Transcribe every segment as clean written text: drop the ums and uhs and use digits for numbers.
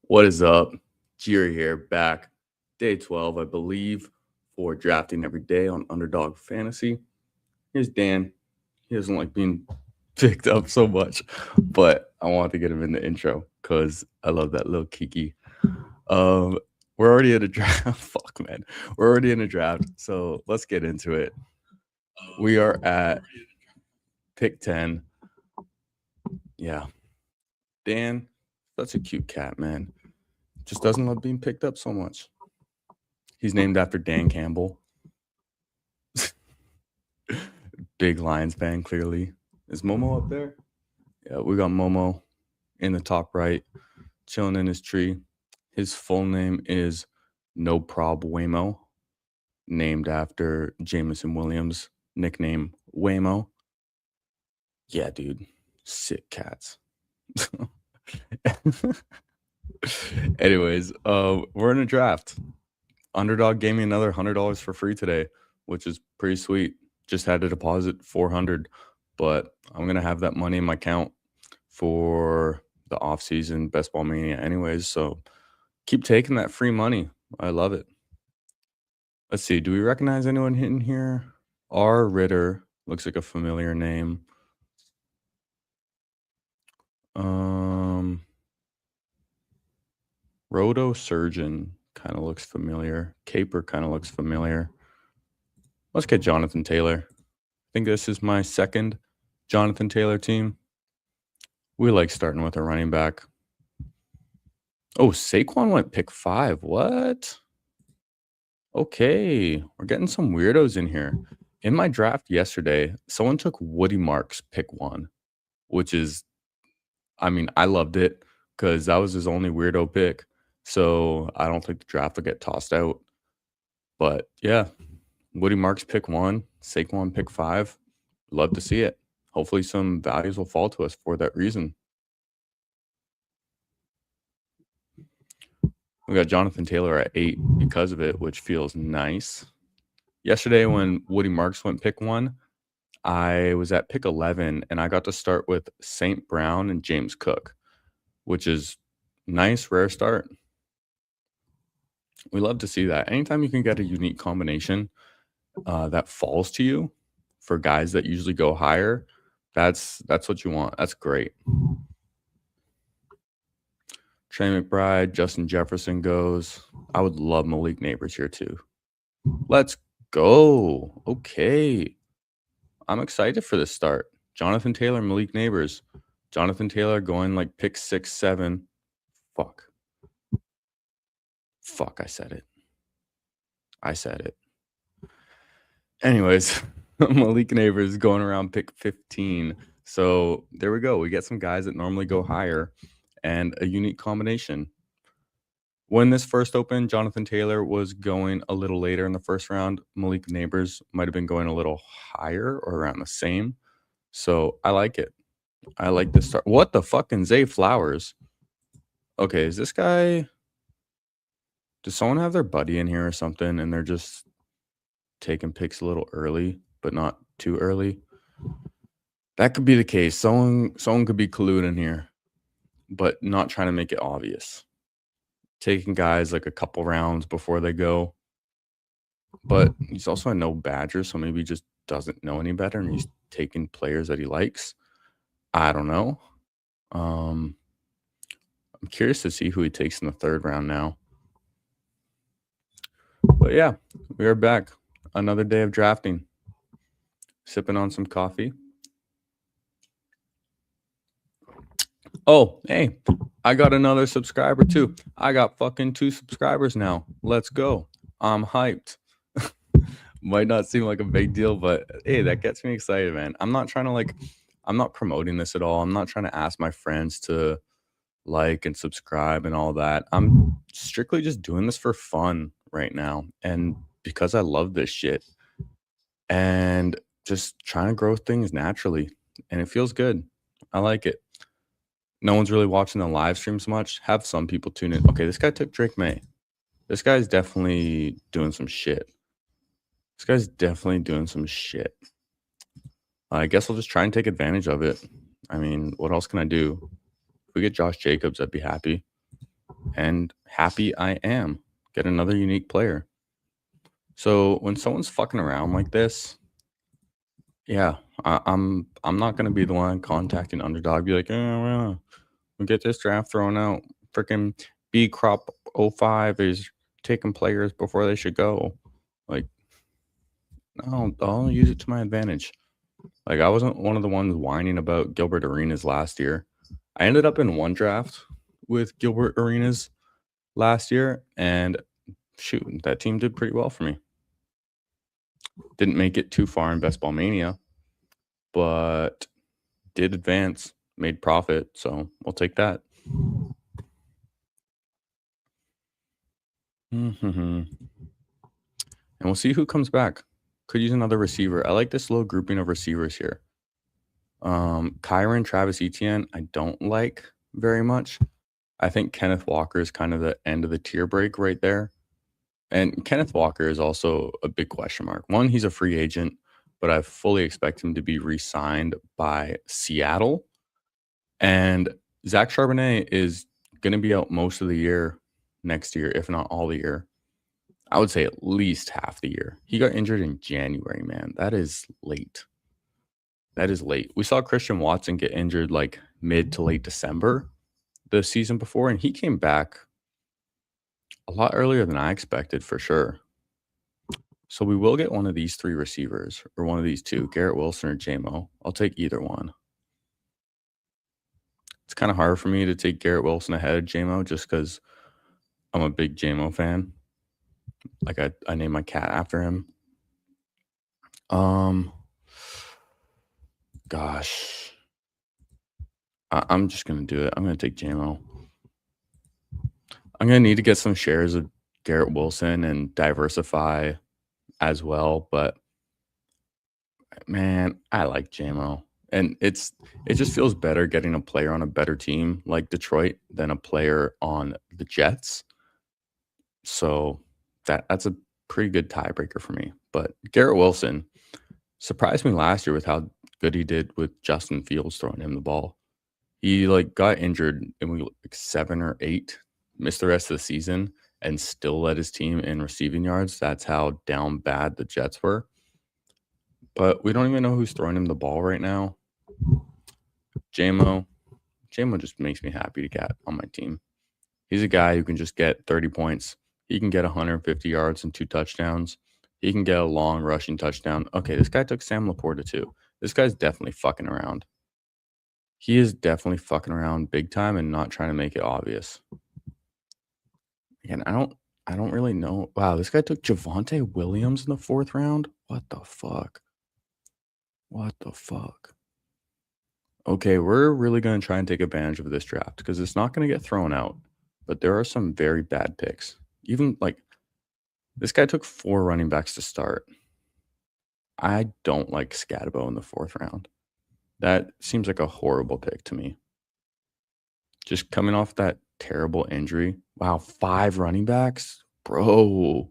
What is up? Jerry here, back day 12, I believe, for drafting every day on Underdog Fantasy. Here's Dan. He doesn't like being picked up so much, but I wanted to get him in the intro because I love that little Kiki. Um, we're already in a draft. Fuck, man. We're already in a draft, so let's get into it. We are at pick 10. Yeah. Dan, that's a cute cat, man. Just doesn't love being picked up so much. He's named after Dan Campbell. Big Lions fan, clearly. Is Momo up there? Yeah, we got Momo in the top right, chilling in his tree. His full name is No Prob Waymo, named after Jameson Williams, nickname Waymo. Yeah, dude. Sick cats. Anyways, we're in a draft. Underdog gave me another $100 for free today, which is pretty sweet. Just had to deposit $400, but I'm gonna have that money in my account for the off-season Best Ball Mania anyways. So keep taking that free money. I love it. Let's see. Do we recognize anyone in here? R. Ritter looks like a familiar name. Roto Surgeon kind of looks familiar. Caper kind of looks familiar. Let's get Jonathan Taylor. I think this is my second Jonathan Taylor team. We like starting with a running back. Oh, Saquon went pick 5. What? Okay, we're getting some weirdos in here. In my draft yesterday, someone took Woody Marks pick 1, which is, I mean, I loved it because that was his only weirdo pick. So I don't think the draft will get tossed out. But yeah, Woody Marks pick 1, Saquon pick 5. Love to see it. Hopefully some values will fall to us for that reason. We got Jonathan Taylor at 8 because of it, which feels nice. Yesterday when Woody Marks went pick 1, I was at pick 11, and I got to start with St. Brown and James Cook, which is nice, rare start. We love to see that. Anytime you can get a unique combination that falls to you for guys that usually go higher, that's what you want. That's great. Trey McBride, Justin Jefferson goes. I would love Malik Neighbors here too. Let's go. Okay. I'm excited for this start. Jonathan Taylor, Malik Neighbors. Jonathan Taylor going like pick 6, 7. Fuck, I said it. Anyways, Malik Neighbors going around pick 15. So there we go. We get some guys that normally go higher and a unique combination. When this first opened, Jonathan Taylor was going a little later in the first round. Malik Neighbors might have been going a little higher or around the same. So I like it. I like this start. What the fucking Zay Flowers? Okay, is this guy... Does someone have their buddy in here or something and they're just taking picks a little early, but not too early? That could be the case. Someone could be colluding here, but not trying to make it obvious. Taking guys like a couple rounds before they go. But he's also a no badger, so maybe he just doesn't know any better and he's taking players that he likes. I don't know. I'm curious to see who he takes in the 3rd round now. But yeah, we are back. Another day of drafting. Sipping on some coffee. Oh, hey, I got another subscriber too. I got fucking 2 subscribers now. Let's go. I'm hyped. Might not seem like a big deal, but hey, that gets me excited, man. I'm not trying to I'm not promoting this at all. I'm not trying to ask my friends to like and subscribe and all that. I'm strictly just doing this for fun right now. And because I love this shit and just trying to grow things naturally. And it feels good. I like it. No one's really watching the live streams much. Have some people tune in. Okay, this guy took Drake May. This guy's definitely doing some shit. I guess I'll just try and take advantage of it. I mean, what else can I do? If we get Josh Jacobs, I'd be happy. and happy I am. Get another unique player. So when someone's fucking around like this, yeah, I'm not gonna be the one contacting Underdog, be like, oh, well, we get this draft thrown out. Freaking B crop '05 is taking players before they should go. Like, no, I'll use it to my advantage. Like, I wasn't one of the ones whining about Gilbert Arenas last year. I ended up in one draft with Gilbert Arenas last year, and shoot, that team did pretty well for me. Didn't make it too far in Best Ball Mania, but did advance, made profit, so we'll take that. And we'll see who comes back. Could use another receiver. I like this little grouping of receivers here. Kyron, Travis Etienne, I don't like very much. I think Kenneth Walker is kind of the end of the tier break right there. And Kenneth Walker is also a big question mark. One, he's a free agent, but I fully expect him to be re-signed by Seattle. And Zach Charbonnet is going to be out most of the year next year, if not all the year. I would say at least half the year. He got injured in January, man. That is late. That is late. We saw Christian Watson get injured like mid to late December the season before, and he came back a lot earlier than I expected for sure. So we will get one of these three receivers or one of these two, Garrett Wilson or JMO. I'll take either one. It's kind of hard for me to take Garrett Wilson ahead of JMO just because I'm a big JMO fan. Like I named my cat after him. Gosh. I'm just going to do it. I'm going to take JMO. I'm going to need to get some shares of Garrett Wilson and diversify as well. But, man, I like JMO. And it just feels better getting a player on a better team like Detroit than a player on the Jets. So that's a pretty good tiebreaker for me. But Garrett Wilson surprised me last year with how good he did with Justin Fields throwing him the ball. He got injured in week 7 or 8, missed the rest of the season, and still led his team in receiving yards. That's how down bad the Jets were. But we don't even know who's throwing him the ball right now. JMO just makes me happy to get on my team. He's a guy who can just get 30 points. He can get 150 yards and 2 touchdowns. He can get a long rushing touchdown. Okay, this guy took Sam Laporta too. This guy's definitely fucking around. He is definitely fucking around big time and not trying to make it obvious. Again, I don't really know. Wow, this guy took Javonte Williams in the 4th round? What the fuck? What the fuck? Okay, we're really going to try and take advantage of this draft because it's not going to get thrown out. But there are some very bad picks. Even this guy took 4 running backs to start. I don't like Scatabo in the 4th round. That seems like a horrible pick to me. Just coming off that terrible injury. Wow, 5 running backs? Bro,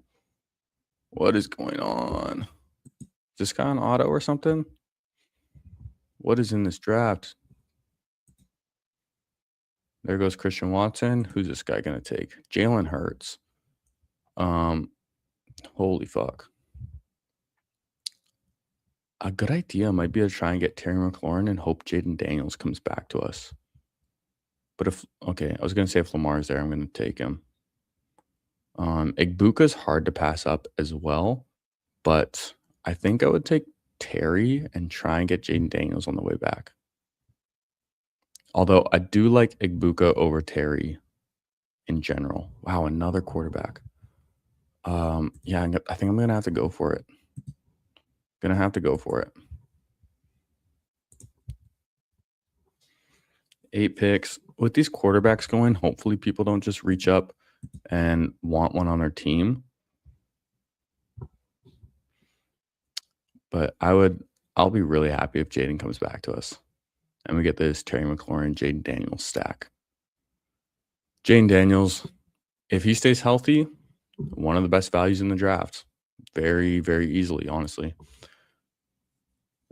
what is going on? Is this guy on auto or something? What is in this draft? There goes Christian Watson. Who's this guy going to take? Jalen Hurts. Holy fuck. A good idea might be to try and get Terry McLaurin and hope Jaden Daniels comes back to us. But I was going to say if Lamar's there, I'm going to take him. Igbuka's hard to pass up as well, but I think I would take Terry and try and get Jaden Daniels on the way back. Although I do like Igbuka over Terry in general. Wow, another quarterback. Yeah, I think I'm going to have to go for it. Gonna have to go for it. 8 picks. With these quarterbacks going, hopefully people don't just reach up and want one on their team. But I'll be really happy if Jaden comes back to us and we get this Terry McLaurin, Jaden Daniels stack. Jaden Daniels, if he stays healthy, one of the best values in the draft. Very, very easily, honestly.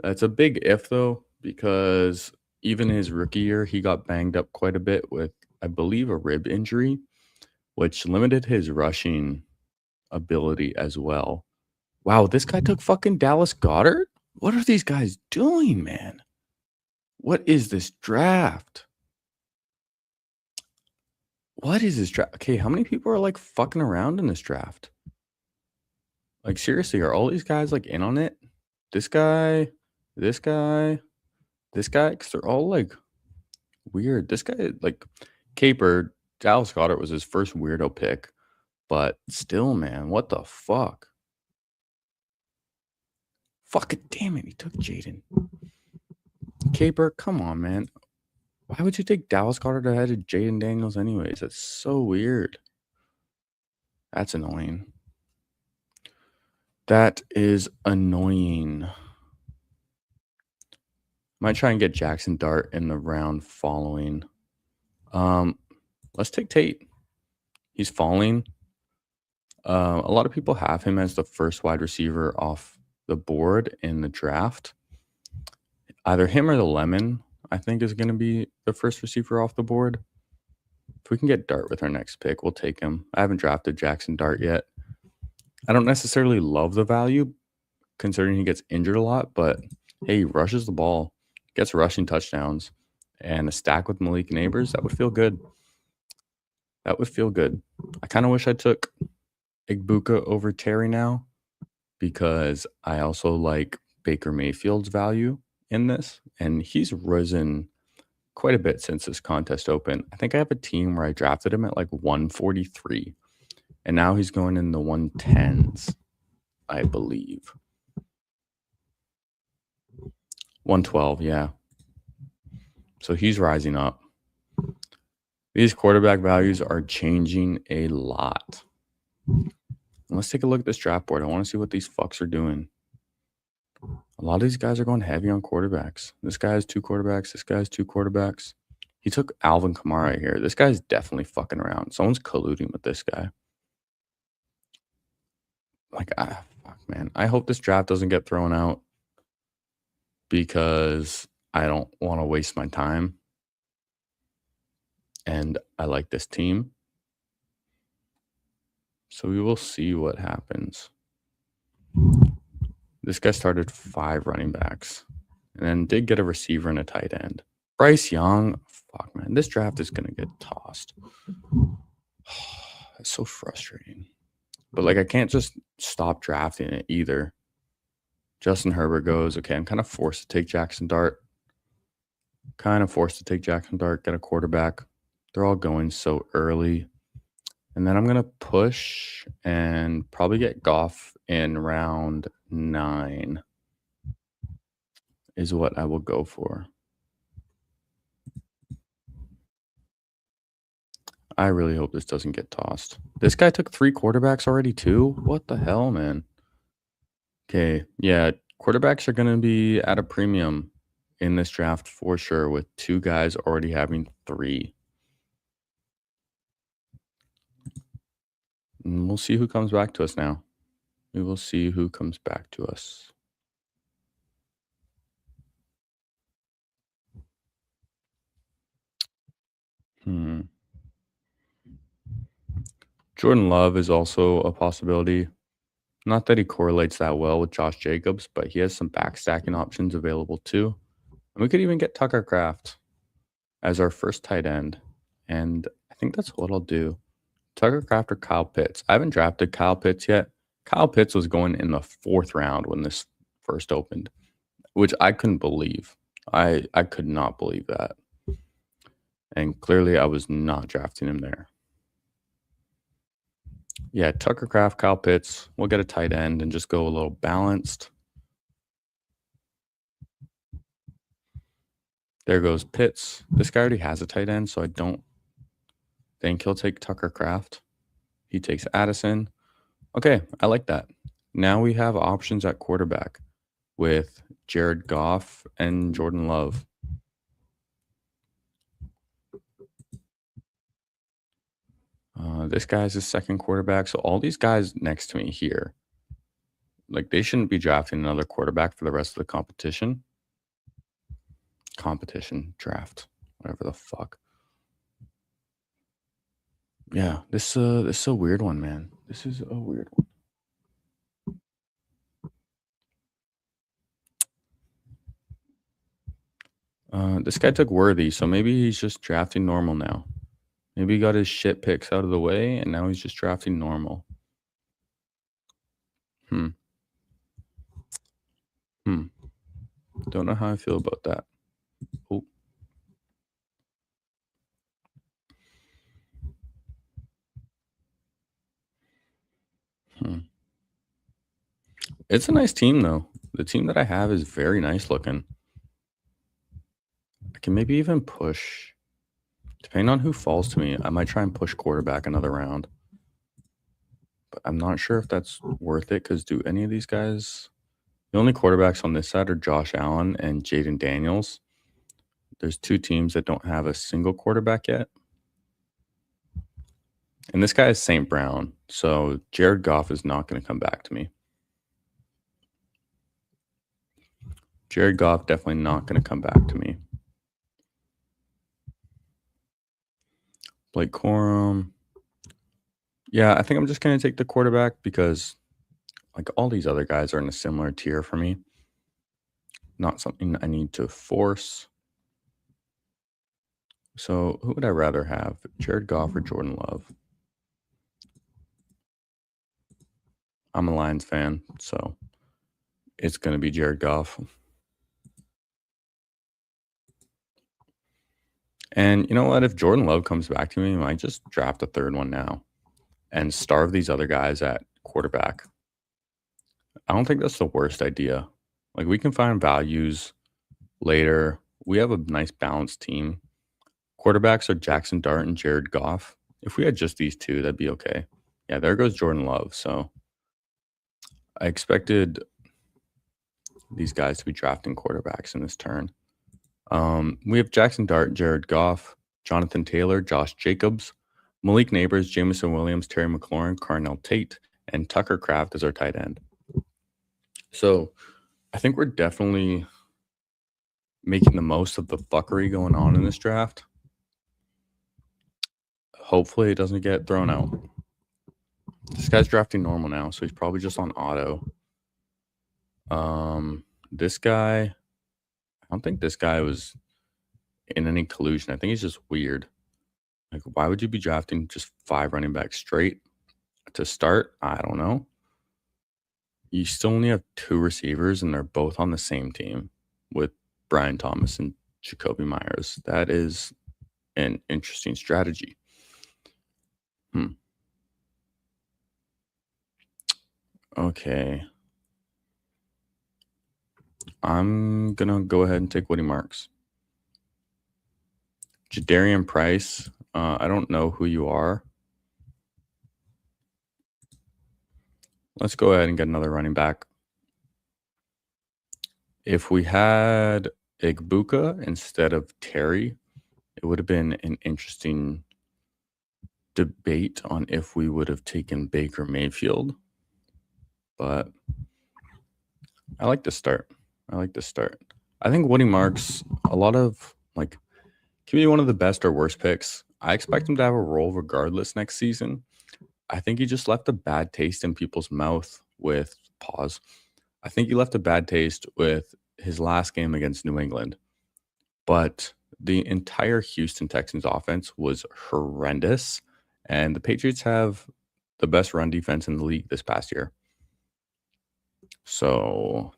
That's a big if, though, because even his rookie year, he got banged up quite a bit with, I believe, a rib injury. which limited his rushing ability as well. Wow, this guy took fucking Dallas Goddard? What are these guys doing, man? What is this draft? What is this draft? Okay, how many people are like fucking around in this draft? Like, seriously, are all these guys like in on it? This guy, this guy, this guy? Because they're all like weird. This guy, like, Caper, Dallas Goddard was his first weirdo pick, but still, man, what the fuck? Fuck it, damn it, he took Jaden. Caper, come on, man. Why would you take Dallas Goddard ahead of Jaden Daniels anyways? That's so weird. That's annoying. That is annoying. Might try and get Jackson Dart in the round following. Let's take Tate. He's falling. A lot of people have him as the first wide receiver off the board in the draft. Either him or the Lemon, I think, is going to be the first receiver off the board. If we can get Dart with our next pick, we'll take him. I haven't drafted Jackson Dart yet. I don't necessarily love the value, considering he gets injured a lot, but hey, he rushes the ball, gets rushing touchdowns, and a stack with Malik Neighbors, that would feel good. That would feel good. I kind of wish I took Igbuka over Terry now, because I also like Baker Mayfield's value in this, and he's risen quite a bit since this contest open. I think I have a team where I drafted him at like 143, and now he's going in the 110s, I believe. 112, yeah. So he's rising up. These quarterback values are changing a lot. Let's take a look at this draft board. I want to see what these fucks are doing. A lot of these guys are going heavy on quarterbacks. This guy has 2 quarterbacks. This guy has 2 quarterbacks. He took Alvin Kamara here. This guy's definitely fucking around. Someone's colluding with this guy. Like, fuck, man. I hope this draft doesn't get thrown out, because I don't want to waste my time. And I like this team. So we will see what happens. This guy started 5 running backs and then did get a receiver and a tight end. Bryce Young, fuck, man. This draft is going to get tossed. It's so frustrating. But, like, I can't just stop drafting it either. Justin Herbert goes, okay, I'm kind of forced to take Jackson Dart. Get a quarterback. They're all going so early. And then I'm going to push and probably get Goff in round 9 is what I will go for. I really hope this doesn't get tossed. This guy took 3 quarterbacks already too? What the hell, man? Okay, yeah, quarterbacks are going to be at a premium in this draft for sure, with 2 guys already having 3. And we'll see who comes back to us now. We will see who comes back to us. Jordan Love is also a possibility. Not that he correlates that well with Josh Jacobs, but he has some backstacking options available too. And we could even get Tucker Kraft as our first tight end. And I think that's what I'll do. Tucker Kraft or Kyle Pitts. I haven't drafted Kyle Pitts yet. Kyle Pitts was going in the 4th round when this first opened, which I couldn't believe. I could not believe that. And clearly I was not drafting him there. Yeah, Tucker Kraft, Kyle Pitts. We'll get a tight end and just go a little balanced. There goes Pitts. This guy already has a tight end, so I don't think he'll take Tucker Kraft. He takes Addison. Okay, I like that. Now we have options at quarterback with Jared Goff and Jordan Love. This guy's his second quarterback. So all these guys next to me here, like, they shouldn't be drafting another quarterback for the rest of the competition. Draft, whatever the fuck. Yeah, this is a weird one, man. This is a weird one. This guy took Worthy, so maybe he's just drafting normal now. Maybe he got his shit picks out of the way, and now he's just drafting normal. Hmm. Hmm. Don't know how I feel about that. Oh. Hmm. It's a nice team, though. The team that I have is very nice looking. I can maybe even push. Depending on who falls to me, I might try and push quarterback another round. But I'm not sure if that's worth it because do any of these guys. The only quarterbacks on this side are Josh Allen and Jaden Daniels. There's two teams that don't have a single quarterback yet. And this guy is St. Brown. So Jared Goff is not going to come back to me. Jared Goff definitely not going to come back to me. Blake Corum. Yeah, I think I'm just going to take the quarterback because like all these other guys are in a similar tier for me. Not something I need to force. So who would I rather have? Jared Goff or Jordan Love? I'm a Lions fan, so it's going to be Jared Goff. And you know what? If Jordan Love comes back to me, I might just draft a third one now and starve these other guys at quarterback. I don't think that's the worst idea. Like we can find values later. We have a nice balanced team. Quarterbacks are Jackson Dart and Jared Goff. If we had just these two, that'd be okay. Yeah, there goes Jordan Love. So I expected these guys to be drafting quarterbacks in this turn. We have Jackson Dart, Jared Goff, Jonathan Taylor, Josh Jacobs, Malik Neighbors, Jamison Williams, Terry McLaurin, Carnell Tate, and Tucker Kraft as our tight end. So I think we're definitely making the most of the fuckery going on in this draft. Hopefully it doesn't get thrown out. This guy's drafting normal now, so he's probably just on auto. This guy, I don't think this guy was in any collusion. I think he's just weird. Like, why would you be drafting just 5 running backs straight to start? I don't know. You still only have 2 receivers, and they're both on the same team with Brian Thomas and Jacoby Myers. That is an interesting strategy. Okay. I'm going to go ahead and take Woody Marks. Jadarian Price, I don't know who you are. Let's go ahead and get another running back. If we had Igbuka instead of Terry, it would have been an interesting debate on if we would have taken Baker Mayfield. But I like this start. I think Woody Marks, a lot of like, can be one of the best or worst picks. I expect him to have a role regardless next season. I think he just left a bad taste in people's mouth with pause. I think he left a bad taste with his last game against New England. But the entire Houston Texans offense was horrendous. And the Patriots have the best run defense in the league this past year. So,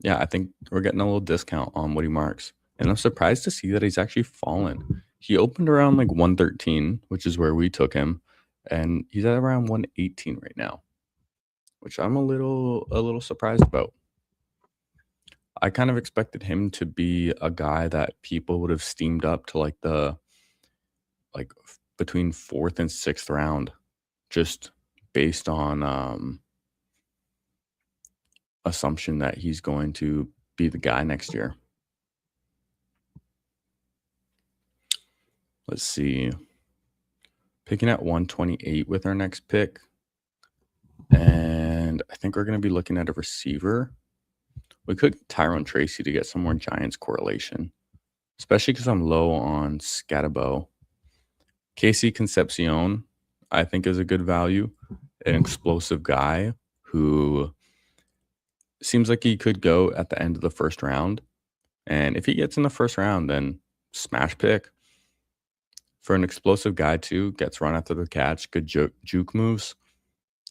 yeah, I think we're getting a little discount on Woody Marks. And I'm surprised to see that he's actually fallen. He opened around like 113, which is where we took him. And he's at around 118 right now, which I'm a little surprised about. I kind of expected him to be a guy that people would have steamed up to like the between 4th and 6th round, just based on assumption that he's going to be the guy next year. Let's see. Picking at 128 with our next pick. And I think we're going to be looking at a receiver. We could Tyrone Tracy to get some more Giants correlation, especially because I'm low on Scatabo. Casey Concepcion, I think, is a good value, an explosive guy who seems like he could go at the end of the first round. And if he gets in the first round, then smash pick. For an explosive guy, too, gets run after the catch, good juke moves.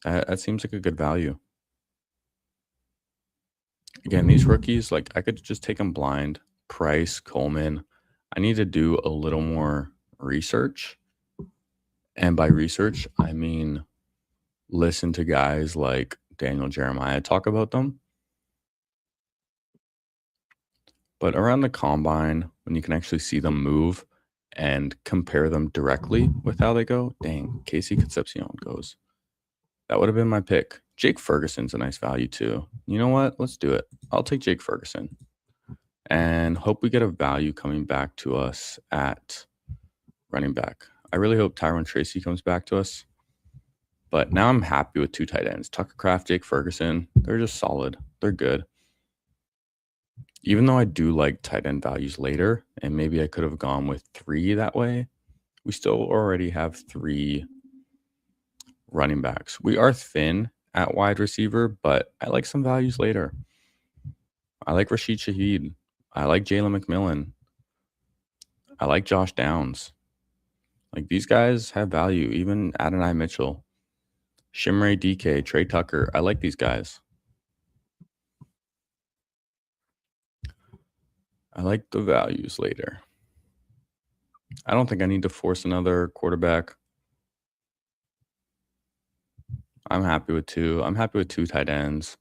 That seems like a good value. Again, these rookies, like I could just take them blind. Price, Coleman. I need to do a little more research. And by research, I mean listen to guys like Daniel Jeremiah talk about them. But around the combine, when you can actually see them move and compare them directly with how they go, dang, Casey Concepcion goes. That would have been my pick. Jake Ferguson's a nice value too. You know what? Let's do it. I'll take Jake Ferguson and hope we get a value coming back to us at running back. I really hope Tyrone Tracy comes back to us. But now I'm happy with 2 tight ends. Tucker Kraft, Jake Ferguson. They're just solid. They're good. Even though I do like tight end values later, and maybe I could have gone with 3 that way, we still already have 3 running backs. We are thin at wide receiver, but I like some values later. I like Rashid Shaheed. I like Jalen McMillan. I like Josh Downs. Like these guys have value, even Adonai Mitchell, Shimray DK, Trey Tucker. I like these guys. I like the values later. I don't think I need to force another quarterback. I'm happy with 2. I'm happy with 2 tight ends.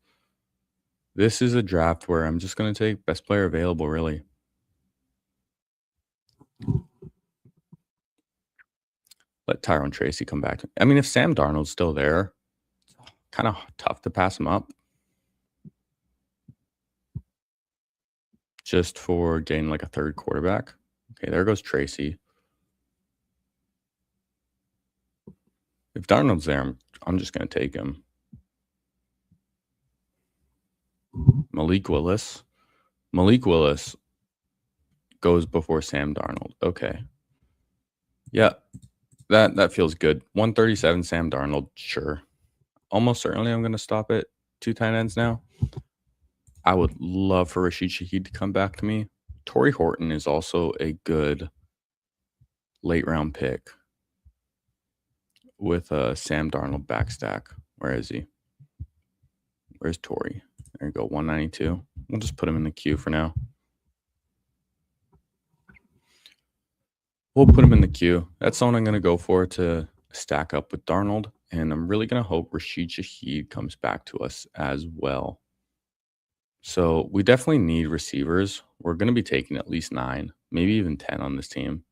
This is a draft where I'm just going to take best player available, really. Let Tyrone Tracy come back. I mean, if Sam Darnold's still there, kind of tough to pass him up. Just for getting like a 3rd quarterback. Okay, there goes Tracy. If Darnold's there, I'm just going to take him. Malik Willis. Malik Willis goes before Sam Darnold. Okay. Yeah, that feels good. 137 Sam Darnold, sure. Almost certainly I'm going to stop at 2 tight ends now. I would love for Rashid Shaheed to come back to me. Torrey Horton is also a good late round pick with a Sam Darnold backstack. Where is he? Where's Torrey? There you go, 192. We'll just put him in the queue for now. We'll put him in the queue. That's someone I'm going to go for to stack up with Darnold. And I'm really going to hope Rashid Shaheed comes back to us as well. So we definitely need receivers. We're going to be taking at least 9, maybe even 10 on this team.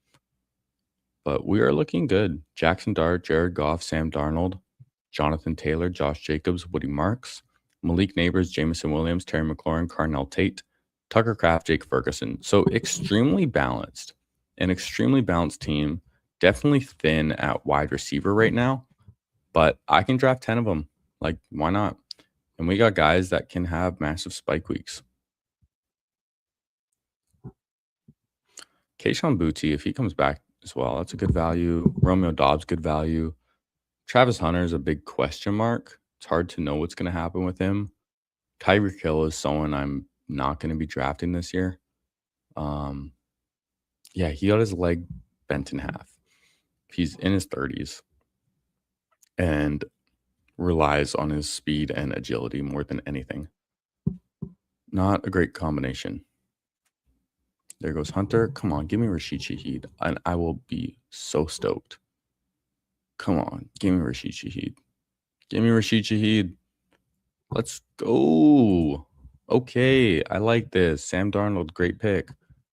But we are looking good. Jackson Dart, Jared Goff, Sam Darnold, Jonathan Taylor, Josh Jacobs, Woody Marks, Malik Neighbors, Jameson Williams, Terry McLaurin, Carnell Tate, Tucker Kraft, Jake Ferguson. So extremely balanced. An extremely balanced team. Definitely thin at wide receiver right now. But I can draft 10 of them. Like, why not? And we got guys that can have massive spike weeks. Kayshon Boutte, if he comes back as well, that's a good value. Romeo Dobbs, good value. Travis Hunter is a big question mark. It's hard to know what's going to happen with him. Tyreek Hill is someone I'm not going to be drafting this year. Yeah, he got his leg bent in half. He's in his 30s and relies on his speed and agility more than anything. Not a great combination. There goes Hunter. Come on, give me Rashid Shaheed, and I will be so stoked. Come on, give me Rashid Shaheed. Give me Rashid Shaheed. Let's go. Okay, I like this. Sam Darnold, great pick.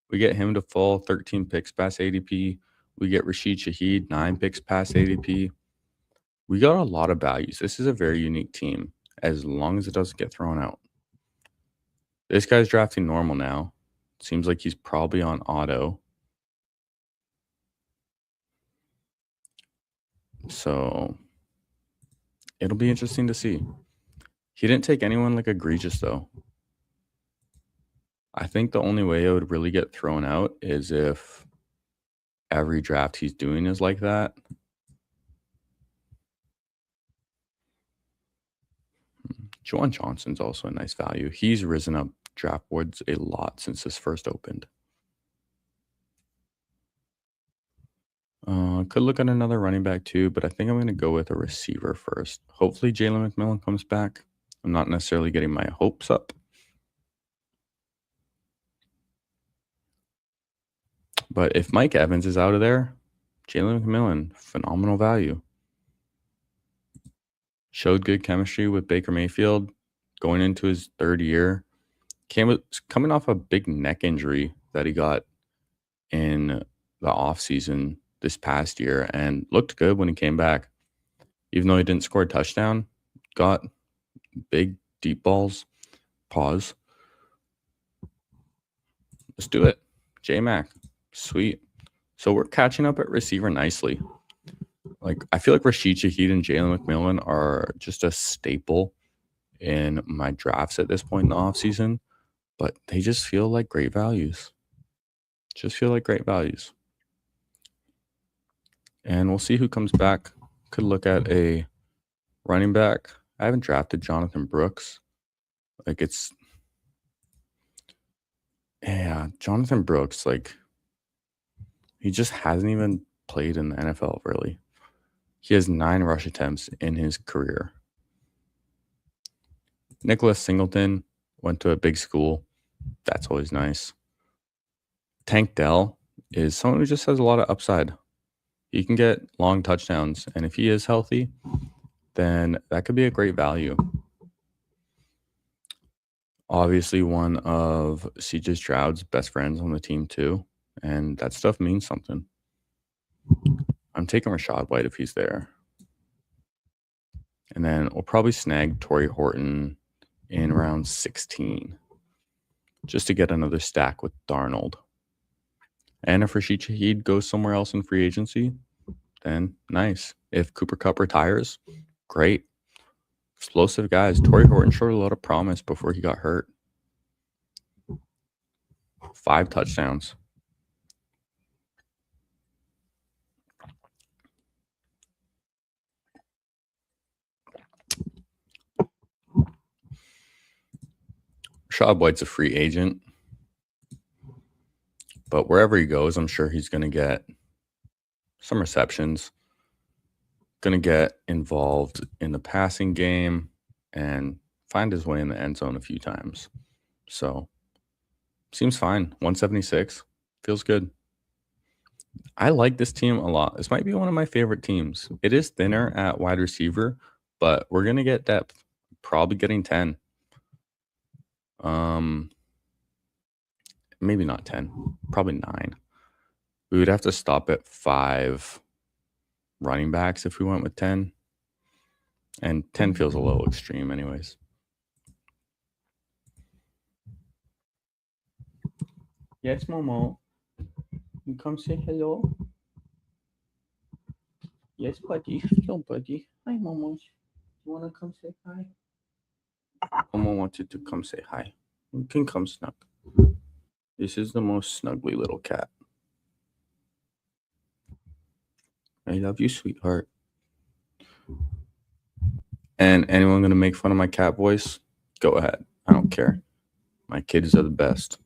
We get him to fall 13 picks past ADP. We get Rashid Shaheed, 9 picks past ADP. We got a lot of values. This is a very unique team, as long as it doesn't get thrown out. This guy's drafting normal now. Seems like he's probably on auto. So it'll be interesting to see. He didn't take anyone like egregious, though. I think the only way it would really get thrown out is if every draft he's doing is like that. Juwan Johnson's also a nice value. He's risen up draft boards a lot since this first opened. Could look at another running back too, but I think I'm going to go with a receiver first. Hopefully Jalen McMillan comes back. I'm not necessarily getting my hopes up. But if Mike Evans is out of there, Jalen McMillan, phenomenal value. Showed good chemistry with Baker Mayfield going into his third year. Coming off a big neck injury that he got in the offseason this past year and looked good when he came back. Even though he didn't score a touchdown, got big, deep balls. Pause. Let's do it. J-Mac. Sweet. So we're catching up at receiver nicely. Like, I feel like Rashid Shaheed and Jalen McMillan are just a staple in my drafts at this point in the offseason, but they just feel like great values. And we'll see who comes back. Could look at a running back. I haven't drafted Jonathan Brooks. Jonathan Brooks, he just hasn't even played in the NFL, really. He has 9 rush attempts in his career. Nicholas Singleton went to a big school. That's always nice. Tank Dell is someone who just has a lot of upside. He can get long touchdowns, and if he is healthy, then that could be a great value. Obviously, one of CJ Stroud's best friends on the team, too, and that stuff means something. I'm taking Rashad White if he's there. And then we'll probably snag Torrey Horton in round 16 just to get another stack with Darnold. And if Rashid Shaheed goes somewhere else in free agency, then nice. If Cooper Kupp retires, great. Explosive guys. Torrey Horton showed a lot of promise before he got hurt. 5 touchdowns. Rashad White's a free agent, but wherever he goes, I'm sure he's going to get some receptions, going to get involved in the passing game, and find his way in the end zone a few times. So, seems fine. 176. Feels good. I like this team a lot. This might be one of my favorite teams. It is thinner at wide receiver, but we're going to get depth. Probably getting 10. Maybe not 10. Probably 9. We would have to stop at 5 running backs if we went with 10. And 10 feels a little extreme anyways. Yes, Momo. You come say hello? Yes, buddy. Hello, buddy. Hi, Momo. You want to come say hi? Momo wanted to come say hi. You can come snug. This is the most snuggly little cat. I love you, sweetheart. And anyone going to make fun of my cat voice? Go ahead. I don't care. My kids are the best.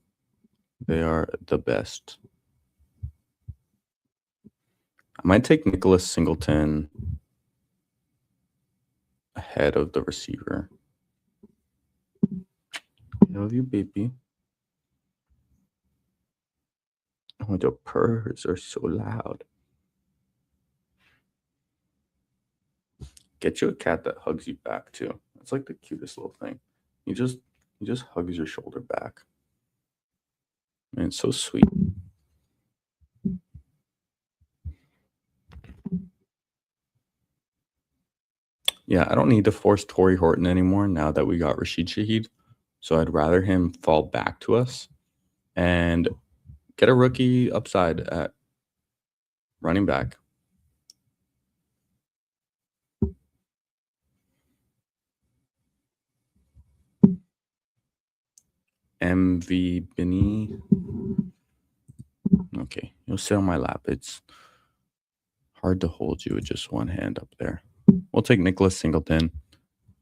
They are the best. I might take Nicholas Singleton ahead of the receiver. I love you, baby. Oh, the purrs are so loud. Get you a cat that hugs you back too. It's like the cutest little thing. He just hugs your shoulder back. Man, it's so sweet. Yeah, I don't need to force Torrey Horton anymore now that we got Rashid Shaheed. So I'd rather him fall back to us and get a rookie upside at running back. MV Benny. Okay, you'll sit on my lap. It's hard to hold you with just one hand up there. We'll take Nicholas Singleton.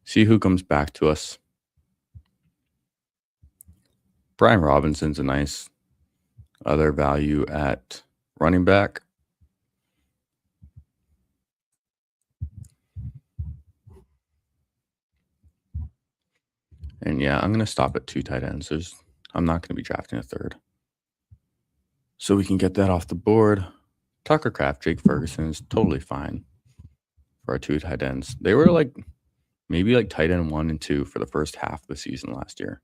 See who comes back to us. Brian Robinson's a nice other value at running back. And yeah, I'm going to stop at 2 tight ends. I'm not going to be drafting a third. So we can get that off the board. Tucker Kraft, Jake Ferguson is totally fine for our 2 tight ends. They were like maybe like tight end 1 and 2 for the first half of the season last year.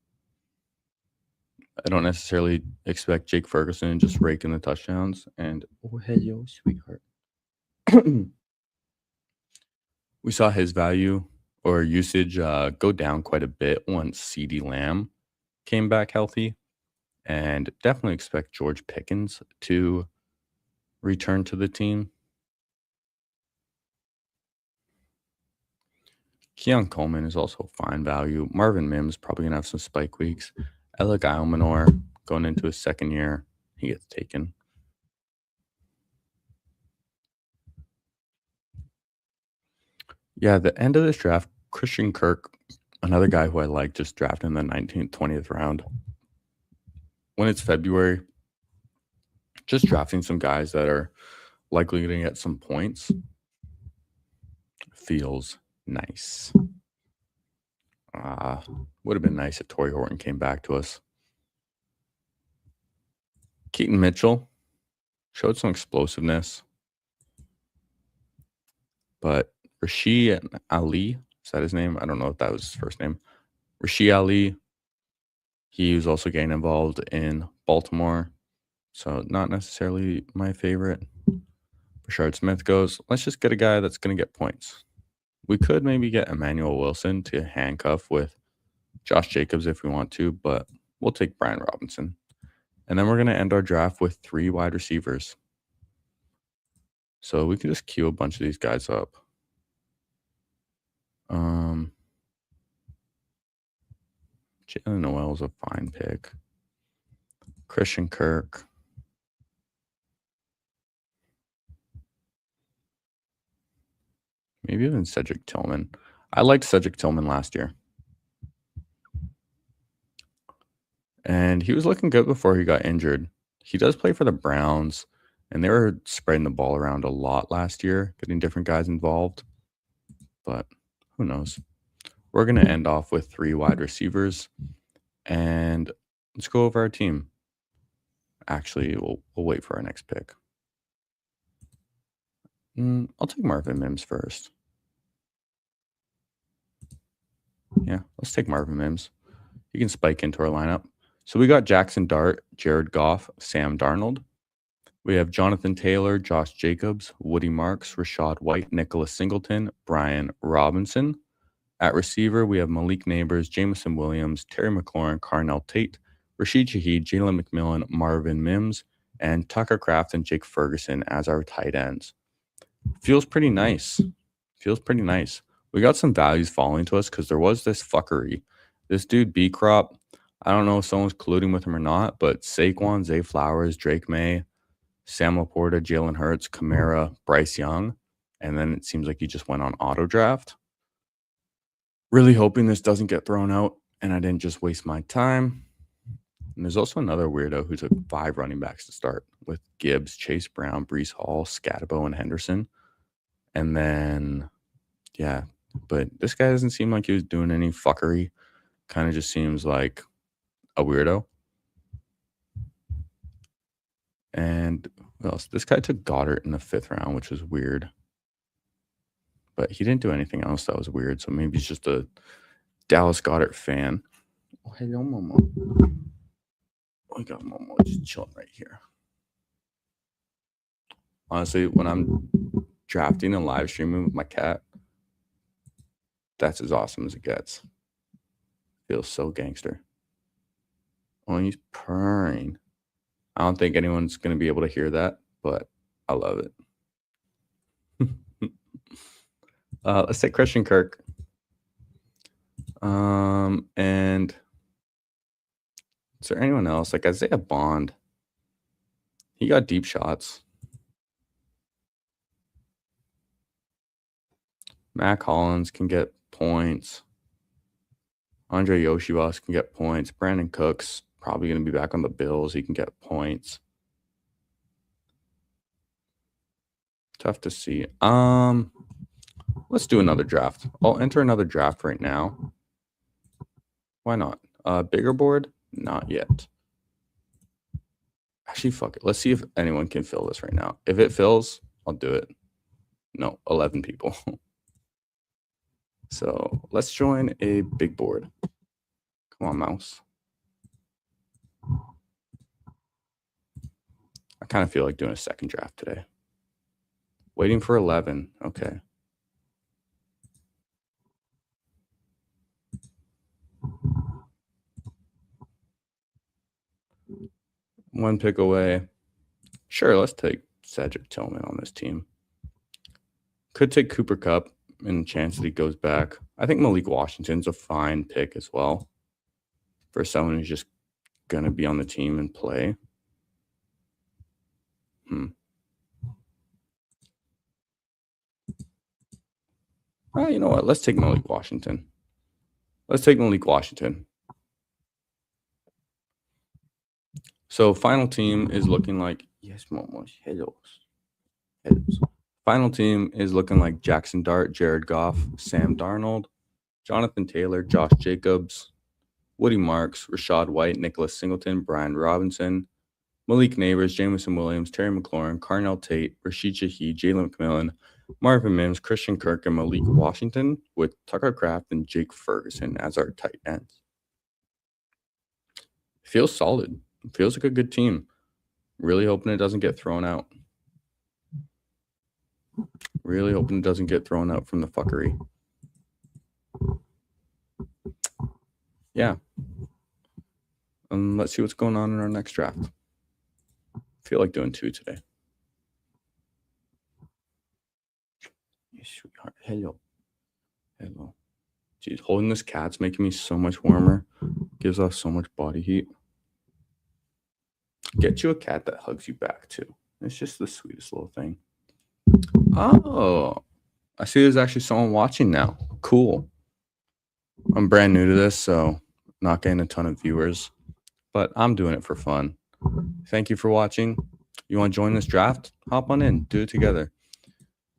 I don't necessarily expect Jake Ferguson just raking the touchdowns. And oh, hello, sweetheart. We saw his value or usage go down quite a bit once CeeDee Lamb came back healthy. And definitely expect George Pickens to return to the team. Keon Coleman is also fine value. Marvin Mims probably going to have some spike weeks. Alec Almanor going into his second year. He gets taken. Yeah, the end of this draft, Christian Kirk, another guy who I like, just drafted in the 19th, 20th round. When it's February, just drafting some guys that are likely going to get some points feels nice. Would have been nice if Torrey Horton came back to us. Keaton Mitchell showed some explosiveness, but Rashid Ali, is that his name? I don't know if that was his first name. Rashid Ali, he was also getting involved in Baltimore, so not necessarily my favorite. Rashard Smith goes, let's just get a guy that's going to get points. We could maybe get Emmanuel Wilson to handcuff with Josh Jacobs if we want to, but we'll take Brian Robinson. And then we're going to end our draft with 3 wide receivers. So we can just queue a bunch of these guys up. Jalen Noel's a fine pick. Christian Kirk. Maybe even Cedric Tillman. I liked Cedric Tillman last year. And he was looking good before he got injured. He does play for the Browns, and they were spreading the ball around a lot last year, getting different guys involved. But who knows? We're going to end off with 3 wide receivers. And let's go over our team. Actually, we'll wait for our next pick. I'll take Marvin Mims first. Yeah, let's take Marvin Mims. He can spike into our lineup. So we got Jackson Dart, Jared Goff, Sam Darnold. We have Jonathan Taylor, Josh Jacobs, Woody Marks, Rashad White, Nicholas Singleton, Brian Robinson. At receiver, we have Malik Neighbors, Jameson Williams, Terry McLaurin, Carnell Tate, Rashid Shaheed, Jalen McMillan, Marvin Mims, and Tucker Kraft and Jake Ferguson as our tight ends. Feels pretty nice. We got some values falling to us because there was this fuckery. This dude, B-Crop, I don't know if someone's colluding with him or not, but Saquon, Zay Flowers, Drake May, Sam Laporta, Jalen Hurts, Kamara, Bryce Young, and then it seems like he just went on auto draft. Really hoping this doesn't get thrown out and I didn't just waste my time. And there's also another weirdo who took 5 running backs to start with Gibbs, Chase Brown, Breece Hall, Scatabo, and Henderson. And then, yeah, but this guy doesn't seem like he was doing any fuckery. Kind of just seems like a weirdo. And what else? This guy took Goddard in the 5th round, which was weird. But he didn't do anything else that was weird. So maybe he's just a Dallas Goddard fan. Oh, hello, Momo. I got Momo just chilling right here. Honestly, when I'm drafting and live streaming with my cat, that's as awesome as it gets. Feels so gangster. Oh, he's purring. I don't think anyone's going to be able to hear that, but I love it. Let's take Christian Kirk. And is there anyone else? Like Isaiah Bond. He got deep shots. Mac Hollins can get points. Andre Yoshibas can get points. Brandon Cooks probably going to be back on the Bills. He can get points. Tough to see. Let's do another draft. I'll enter another draft right now. Why not? Bigger board? Not yet. Actually, fuck it. Let's see if anyone can fill this right now. If it fills, I'll do it. No, 11 people. So let's join a big board. Come on, mouse. I kind of feel like doing a second draft today. Waiting for 11. Okay. One pick away. Sure, let's take Cedric Tillman on this team. Could take Cooper Kupp and chance that he goes back. I think Malik Washington's a fine pick as well for someone who's just going to be on the team and play. Well, you know what? Let's take Malik Washington. So final team is looking like Final team is looking like Jackson Dart, Jared Goff, Sam Darnold, Jonathan Taylor, Josh Jacobs, Woody Marks, Rashad White, Nicholas Singleton, Brian Robinson, Malik Neighbors, Jameson Williams, Terry McLaurin, Carnell Tate, Rashid Shaheed, Jalen McMillan, Marvin Mims, Christian Kirk, and Malik Washington, with Tucker Kraft and Jake Ferguson as our tight ends. Feels solid. Feels like a good team. Really hoping it doesn't get thrown out. Really hoping it doesn't get thrown out from the fuckery. Yeah. Let's see what's going on in our next draft. Feel like doing 2 today. Yes, sweetheart. Hello. Jeez, holding this cat's making me so much warmer. Gives off so much body heat. Get you a cat that hugs you back too. It's just the sweetest little thing. Oh, I see there's actually someone watching now. Cool. I'm brand new to this, so not getting a ton of viewers, but I'm doing it for fun. Thank you for watching. You want to join this draft? Hop on in. Do it together.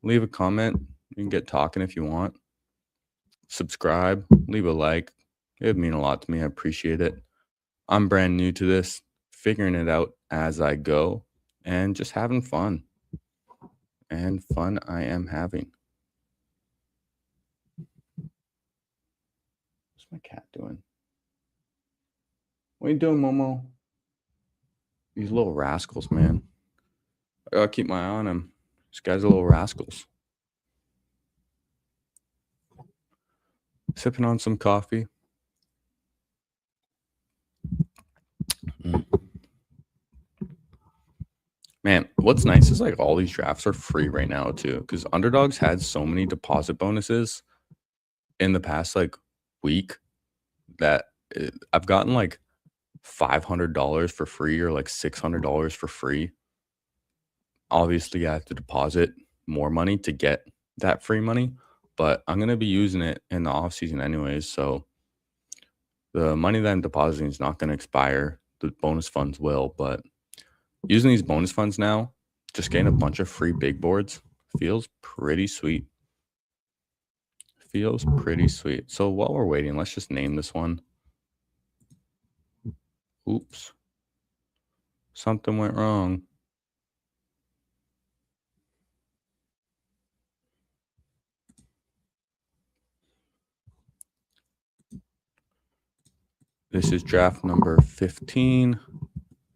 Leave a comment. You can get talking if you want. Subscribe. Leave a like. It would mean a lot to me. I appreciate it. I'm brand new to this, figuring it out as I go, and just having fun. And fun I am having. What's my cat doing? What are you doing, Momo? These little rascals, man. I gotta keep my eye on him. These guys are little rascals. Sipping on some coffee. Man, what's nice is like all these drafts are free right now too, because Underdog's had so many deposit bonuses in the past like week that I've gotten like $500 for free or like $600 for free. Obviously, I have to deposit more money to get that free money, but I'm going to be using it in the off season anyways. So the money that I'm depositing is not going to expire. The bonus funds will, but using these bonus funds now, just getting a bunch of free big boards feels pretty sweet. So while we're waiting, let's just name this one. Oops. Something went wrong. This is draft number 15.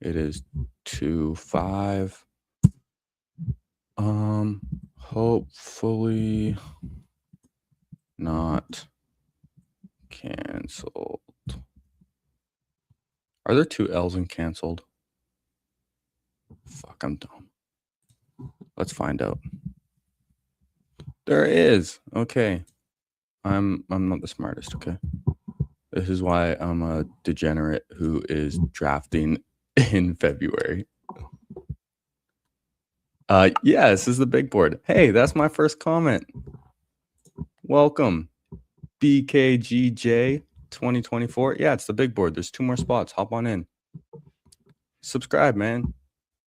It is 2-5. Hopefully not canceled. Are there 2 L's in canceled? Fuck, I'm dumb. Let's find out. There is. Okay. I'm not the smartest, okay? This is why I'm a degenerate who is drafting in February. Yeah, this is the big board. Hey, that's my first comment. Welcome, BKGJ 2024. Yeah, it's the big board. There's 2 more spots. Hop on in. Subscribe, man.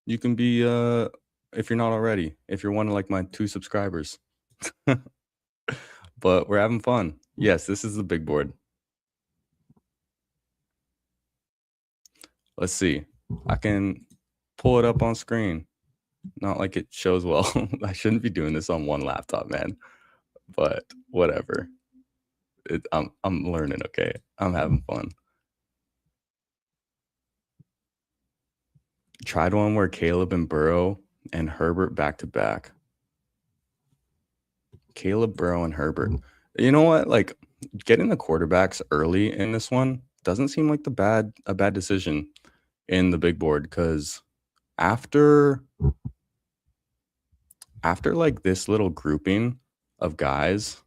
You can be if you're not already, if you're one of like my 2 subscribers. But we're having fun. Yes, this is the big board. Let's see. I can pull it up on screen. Not like it shows well. I shouldn't be doing this on one laptop, man. But whatever. I'm learning, okay? I'm having fun. Tried one where Caleb and Burrow and Herbert back to back. Caleb, Burrow, and Herbert. You know what? Like getting the quarterbacks early in this one doesn't seem like a bad decision in the big board, because after like this little grouping of guys,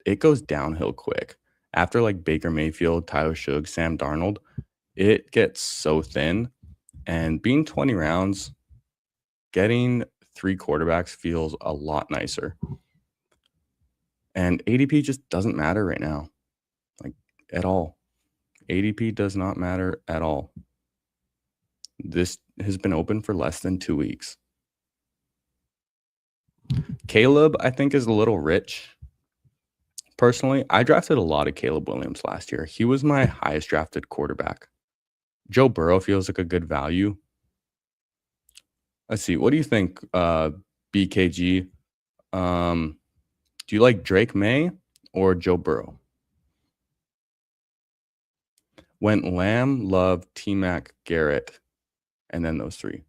it goes downhill quick. After like Baker Mayfield, Tyler Shugg, Sam Darnold, it gets so thin. And being 20 rounds, getting 3 quarterbacks feels a lot nicer. And ADP just doesn't matter right now, like at all. ADP does not matter at all. This has been open for less than 2 weeks. Caleb, I think, is a little rich. Personally, I drafted a lot of Caleb Williams last year. He was my highest drafted quarterback. Joe Burrow feels like a good value. Let's see. What do you think, BKG? Do you like Drake May or Joe Burrow? Went Lamb, Love, T-Mac, Garrett, and then those 3.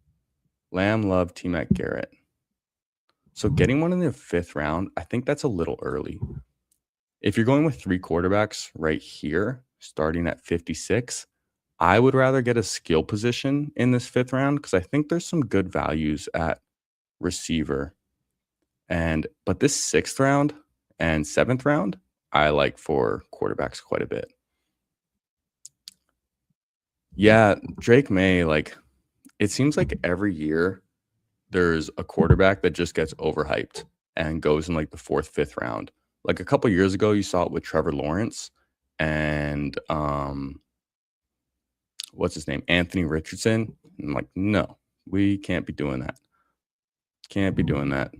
Lamb, Love, T-Mac, Garrett. So getting one in the 5th round, I think that's a little early. If you're going with 3 quarterbacks right here, starting at 56, I would rather get a skill position in this 5th round, because I think there's some good values at receiver. But this 6th round and 7th round, I like for quarterbacks quite a bit. Yeah, Drake May, like it seems like every year there's a quarterback that just gets overhyped and goes in like the 4th, 5th round. Like a couple years ago, you saw it with Trevor Lawrence and what's his name? Anthony Richardson. I'm like, no, we can't be doing that. Can't be doing that.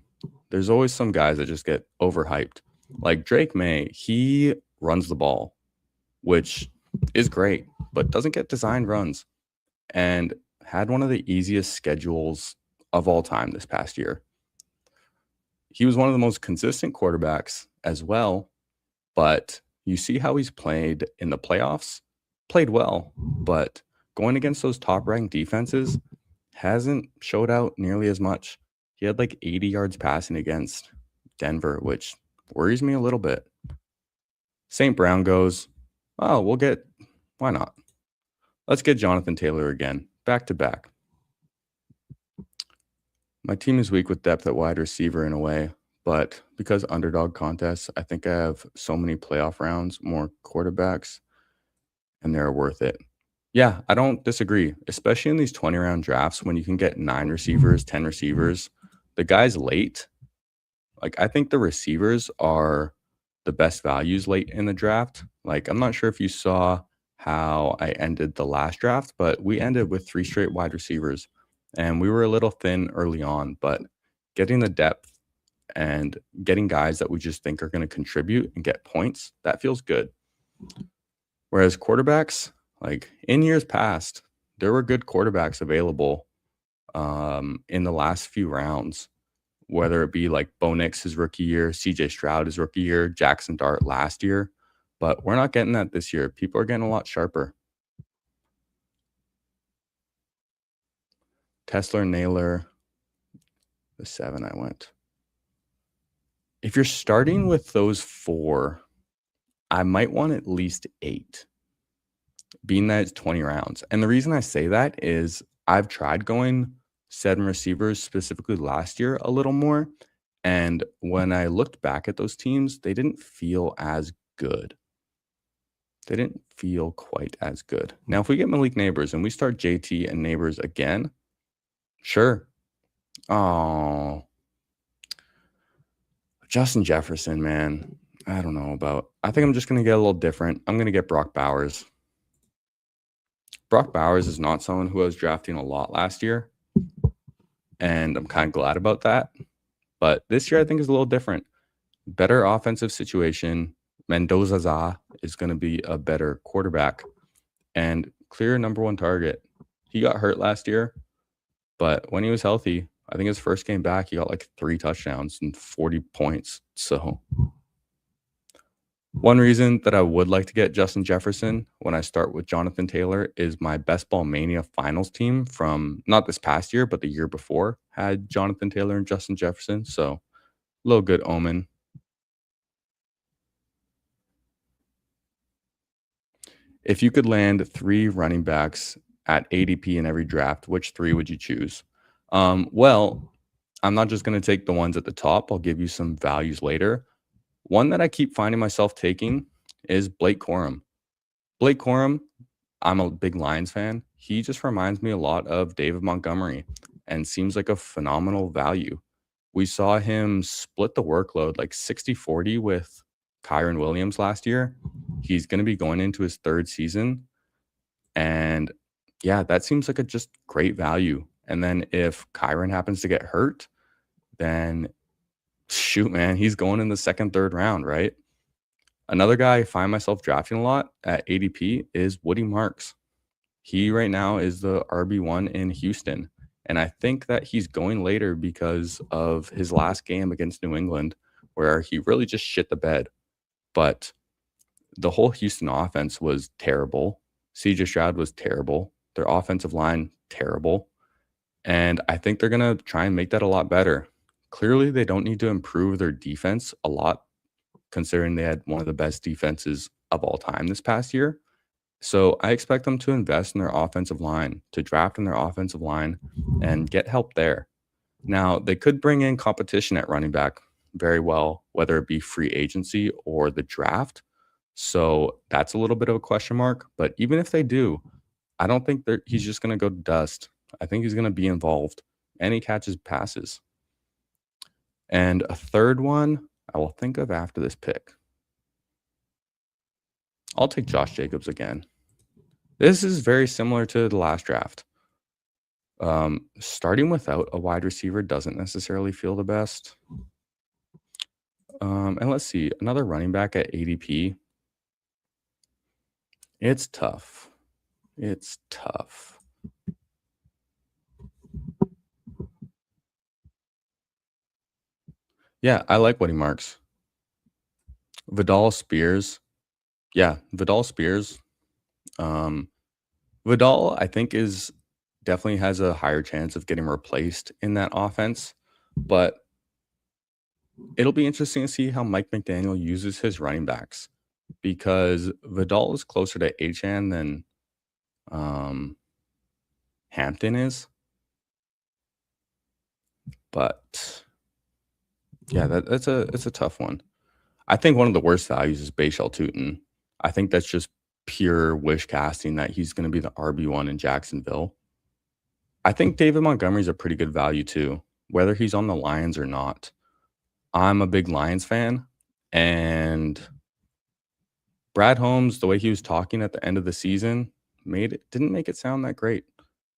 There's always some guys that just get overhyped. Like Drake May, he runs the ball, which is great, but doesn't get designed runs, and had one of the easiest schedules of all time this past year. He was one of the most consistent quarterbacks as well, but you see how he's played in the playoffs, played well, but going against those top-ranked defenses hasn't showed out nearly as much. He had like 80 yards passing against Denver, which worries me a little bit. St. Brown goes, oh, why not? Let's get Jonathan Taylor again, back to back. My team is weak with depth at wide receiver in a way, but because underdog contests, I think I have so many playoff rounds, more quarterbacks, and they're worth it. Yeah, I don't disagree, especially in these 20-round drafts when you can get 9 receivers, 10 receivers. The guys late, like I think the receivers are the best values late in the draft. Like I'm not sure if you saw how I ended the last draft, but we ended with 3 straight wide receivers, and we were a little thin early on, but getting the depth and getting guys that we just think are going to contribute and get points, that feels good. Whereas quarterbacks, like in years past, there were good quarterbacks available in the last few rounds, whether it be like Bo Nix his rookie year, CJ Stroud his rookie year, Jackson Dart last year. But we're not getting that this year. People are getting a lot sharper. Tesla, Naylor, the 7 I went. If you're starting with those 4, I might want at least 8, being that it's 20 rounds. And the reason I say that is I've tried going 7 receivers specifically last year a little more. And when I looked back at those teams, they didn't feel as good. They didn't feel quite as good. Now, if we get Malik Neighbors and we start JT and Neighbors again, sure, Oh, Justin Jefferson, man. I don't know about. I think I'm just gonna get a little different. I'm gonna get Brock Bowers. Brock Bowers is not someone who I was drafting a lot last year, and I'm kind of glad about that. But this year, I think is a little different. Better offensive situation. Mendoza is going to be a better quarterback and clear number one target. He got hurt last year, but when he was healthy, I think his first game back, he got like 3 touchdowns and 40 points. So one reason that I would like to get Justin Jefferson when I start with Jonathan Taylor is my Best Ball Mania finals team from not this past year, but the year before had Jonathan Taylor and Justin Jefferson. So a little good omen. If you could land 3 running backs at ADP in every draft, which 3 would you choose? Well, I'm not just going to take the ones at the top. I'll give you some values later. One that I keep finding myself taking is Blake Corum. Blake Corum, I'm a big Lions fan. He just reminds me a lot of David Montgomery and seems like a phenomenal value. We saw him split the workload like 60-40 with Kyron Williams last year. He's going to be going into his 3rd season. And yeah, that seems like a just great value. And then if Kyron happens to get hurt, then shoot, man, he's going in the 2nd, 3rd round, right? Another guy I find myself drafting a lot at ADP is Woody Marks. He right now is the RB1 in Houston. And I think that he's going later because of his last game against New England, where he really just shit the bed. But the whole Houston offense was terrible. CJ Stroud was terrible. Their offensive line, terrible. And I think they're going to try and make that a lot better. Clearly, they don't need to improve their defense a lot, considering they had one of the best defenses of all time this past year. So I expect them to invest in their offensive line, to draft in their offensive line and get help there. Now, they could bring in competition at running back very well, whether it be free agency or the draft. So that's a little bit of a question mark. But even if they do, I don't think that he's just going to go dust. I think he's going to be involved and he catches passes. And a third one I will think of after this pick. I'll take Josh Jacobs again. This is very similar to the last draft. Starting without a wide receiver doesn't necessarily feel the best. And let's see, another running back at ADP. It's tough. It's tough. Yeah, I like Woody Marks. Vidal Spears. Yeah, Vidal Spears. Vidal, I think, is definitely has a higher chance of getting replaced in that offense, but it'll be interesting to see how Mike McDaniel uses his running backs because Vidal is closer to Achan than Hampton is. But yeah, it's a tough one. I think one of the worst values is Bashal Tutin. I think that's just pure wish casting that he's going to be the RB1 in Jacksonville. I think David Montgomery's a pretty good value too, whether he's on the Lions or not. I'm a big Lions fan, and Brad Holmes, the way he was talking at the end of the season, didn't make it sound that great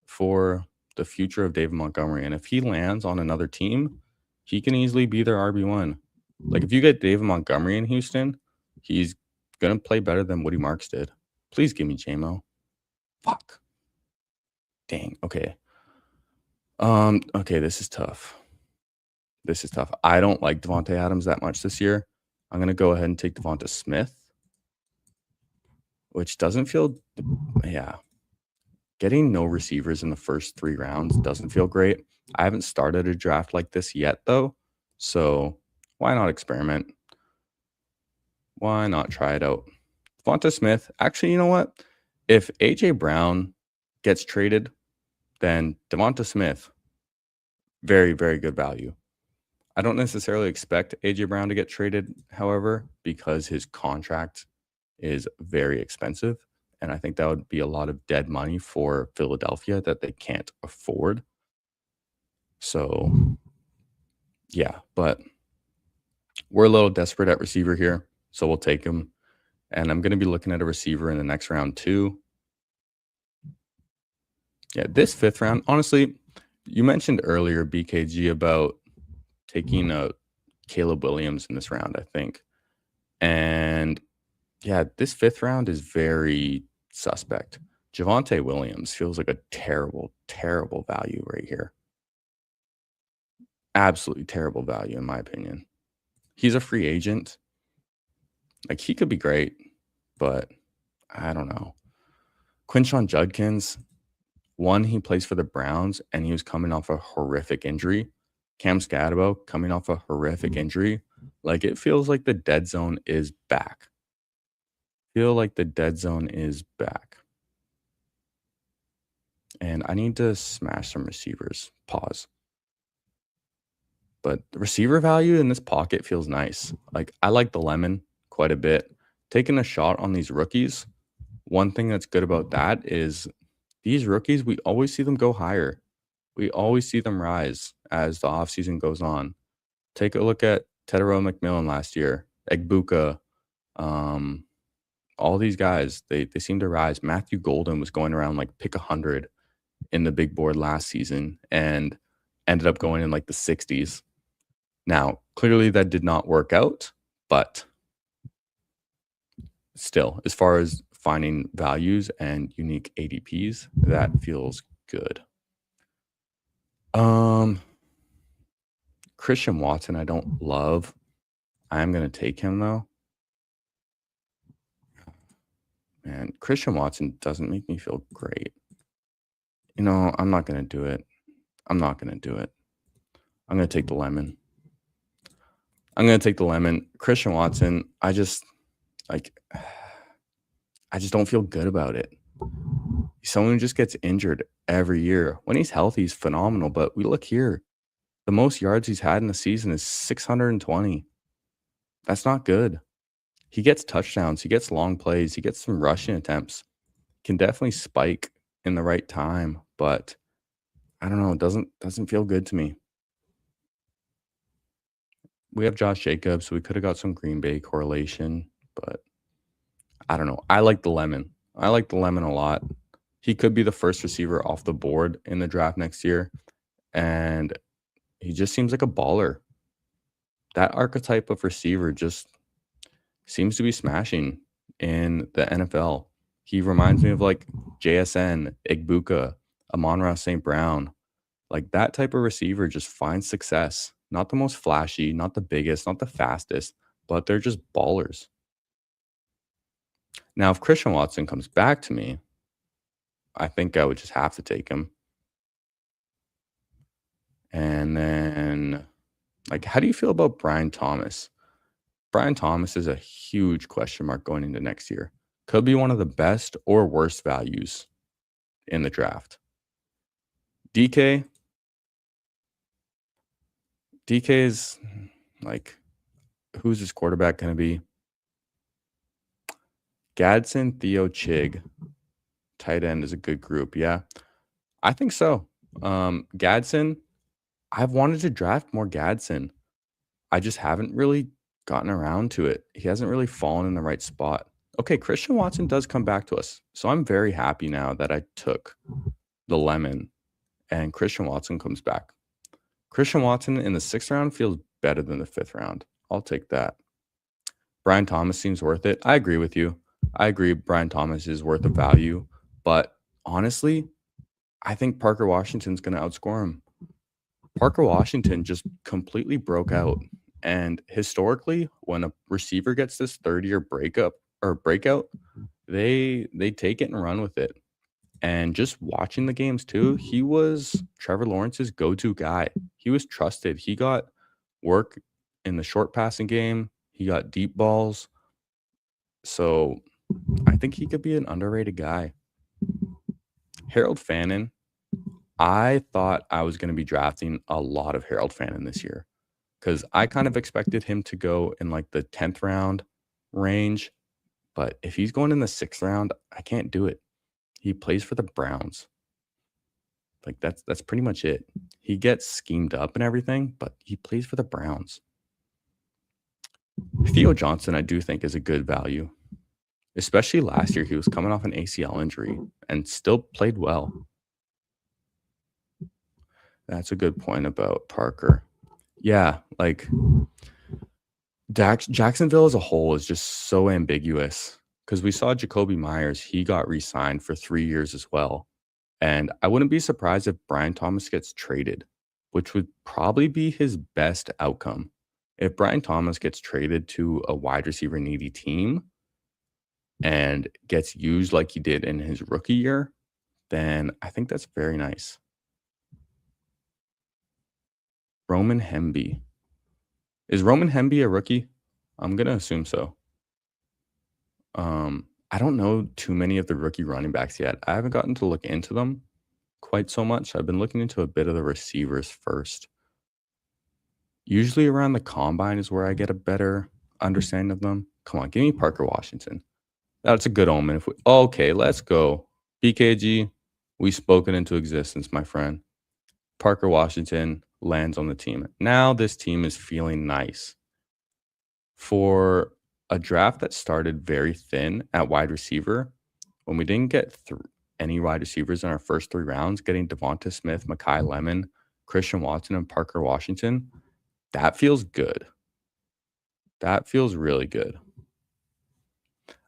for the future of David Montgomery. And if he lands on another team, he can easily be their RB1. Like if you get David Montgomery in Houston, he's gonna play better than Woody Marks did. Please give me JMO. Fuck. Dang. Okay. Okay, this is tough. This is tough. I don't like Devontae Adams that much this year. I'm gonna go ahead and take Devonta Smith, which doesn't feel yeah. Getting no receivers in the first 3 rounds doesn't feel great. I haven't started a draft like this yet, though. So why not experiment? Why not try it out? Devonta Smith. Actually, you know what? If A.J. Brown gets traded, then Devonta Smith, very, very good value. I don't necessarily expect A.J. Brown to get traded, however, because his contract is very expensive. And I think that would be a lot of dead money for Philadelphia that they can't afford. So, yeah, but we're a little desperate at receiver here, so we'll take him. And I'm going to be looking at a receiver in the next round too. Yeah, this fifth round, honestly, you mentioned earlier, BKG, about taking Caleb Williams in this round, I think. And yeah, this fifth round is very suspect. Javonte Williams feels like a terrible, terrible value right here. Absolutely terrible value, in my opinion. He's a free agent. Like, he could be great, but I don't know. Quinshon Judkins, one, he plays for the Browns, and he was coming off a horrific injury. Cam Scadabo coming off a horrific injury. Like, it feels like the dead zone is back. Feel like the dead zone is back. And I need to smash some receivers. Pause. But the receiver value in this pocket feels nice. Like, I like the lemon quite a bit. Taking a shot on these rookies, one thing that's good about that is these rookies, we always see them go higher. We always see them rise as the offseason goes on. Take a look at Tedero McMillan last year, Egbuka, um, all these guys, they seem to rise. Matthew Golden was going around like pick 100 in the big board last season and ended up going in like the 60s. Now, clearly that did not work out, but still, as far as finding values and unique ADPs, that feels good. Christian Watson, I don't love. I am going to take him though. Man, Christian Watson doesn't make me feel great. You know, I'm not going to do it. I'm not going to do it. I'm going to take the lemon. Christian Watson, I just don't feel good about it. Someone who just gets injured every year. When he's healthy, he's phenomenal. But we look here. The most yards he's had in the season is 620. That's not good. He gets touchdowns. He gets long plays. He gets some rushing attempts. Can definitely spike in the right time. But I don't know. It doesn't feel good to me. We have Josh Jacobs, so we could have got some Green Bay correlation. But I don't know. I like the lemon. I like the lemon a lot. He could be the first receiver off the board in the draft next year. And he just seems like a baller. That archetype of receiver just seems to be smashing in the NFL. He reminds me of like JSN, Igbuka, Amon-Ra St. Brown. Like that type of receiver just finds success. Not the most flashy, not the biggest, not the fastest, but they're just ballers. Now, if Christian Watson comes back to me, I think I would just have to take him. And then, like, how do you feel about Brian Thomas? Brian Thomas is a huge question mark going into next year. Could be one of the best or worst values in the draft. DK is like, who's his quarterback going to be? Gadsden, Theo, Chig. Tight end is a good group. Yeah, I think so. Gadsden, I've wanted to draft more Gadsden. I just haven't really gotten around to it. He hasn't really fallen in the right spot. Okay, Christian Watson does come back to us. So I'm very happy now that I took the lemon and Christian Watson comes back. Christian Watson in the 6th round feels better than the 5th round. I'll take that. Brian Thomas seems worth it. I agree with you. I agree Brian Thomas is worth the value. But honestly, I think Parker Washington's going to outscore him. Parker Washington just completely broke out. And historically, when a receiver gets this third-year breakout, they take it and run with it. And just watching the games too, he was Trevor Lawrence's go-to guy. He was trusted. He got work in the short passing game. He got deep balls. So I think he could be an underrated guy. Harold Fannin, I thought I was going to be drafting a lot of Harold Fannin this year because I kind of expected him to go in like the 10th round range. But if he's going in the 6th round, I can't do it. He plays for the Browns. Like that's pretty much it. He gets schemed up and everything, but he plays for the Browns. Theo Johnson, I do think, is a good value, especially last year. He was coming off an ACL injury and still played well. That's a good point about Parker. Yeah, like Jacksonville as a whole is just so ambiguous because we saw Jacoby Myers. He got re-signed for 3 years as well. And I wouldn't be surprised if Brian Thomas gets traded, which would probably be his best outcome. If Brian Thomas gets traded to a wide receiver needy team and gets used like he did in his rookie year, then I think that's very nice. Roman Hemby. Is Roman Hemby a rookie? I'm going to assume so. I don't know too many of the rookie running backs yet. I haven't gotten to look into them quite so much. I've been looking into a bit of the receivers first. Usually around the combine is where I get a better understanding of them. Come on, give me Parker Washington. That's a good omen. Okay, let's go. BKG, we spoken into existence, my friend. Parker Washington lands on the team. Now this team is feeling nice. For a draft that started very thin at wide receiver, when we didn't get any wide receivers in our first 3 rounds, getting Devonta Smith, Mekhi Lemon, Christian Watson, and Parker Washington, that feels good. That feels really good.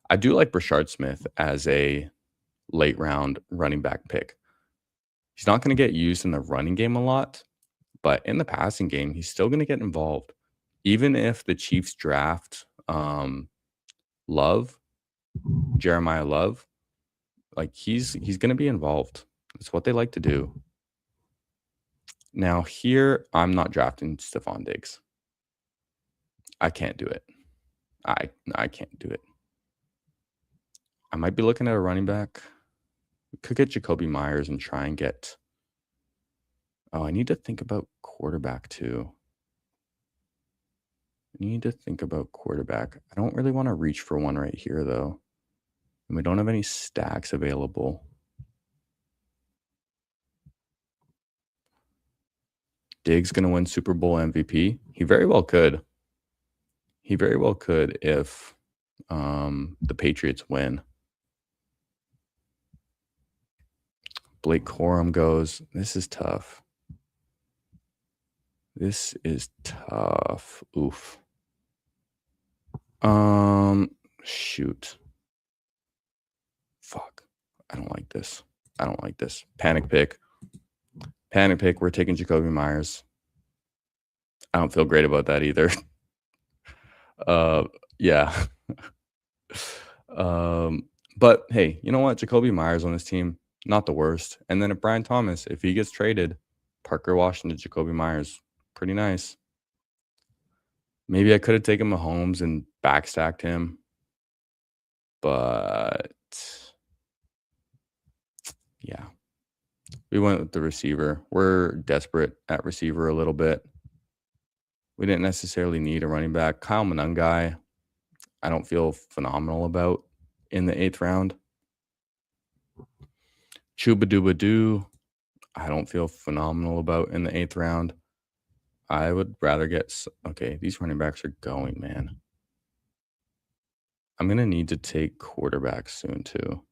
I do like Brashard Smith as a late round running back pick. He's not going to get used in the running game a lot, but in the passing game, he's still going to get involved. Even if the Chiefs draft Jeremiah Love, like he's going to be involved. It's what they like to do. Now here, I'm not drafting Stephon Diggs. I can't do it. I can't do it. I might be looking at a running back. We could get Jacoby Myers and try and get. Oh, I need to think about quarterback too. I don't really want to reach for one right here though. And we don't have any stacks available. Diggs going to win Super Bowl MVP. He very well could. If the Patriots win. Blake Corum goes. This is tough. Oof. Shoot. Fuck. I don't like this. Panic pick. We're taking Jacoby Myers. I don't feel great about that either. Yeah. But hey, you know what? Jacoby Myers on this team, not the worst. And then if Brian Thomas, if he gets traded, Parker Washington, Jacoby Myers, pretty nice. Maybe I could have taken Mahomes and backstacked him, but yeah, we went with the receiver. We're desperate at receiver a little bit. We didn't necessarily need a running back. Kyle Monangai, I don't feel phenomenal about in the 8th round. Chubadubadoo, I don't feel phenomenal about in the 8th round. I would rather get. Okay, these running backs are going, man. I'm going to need to take quarterbacks soon too.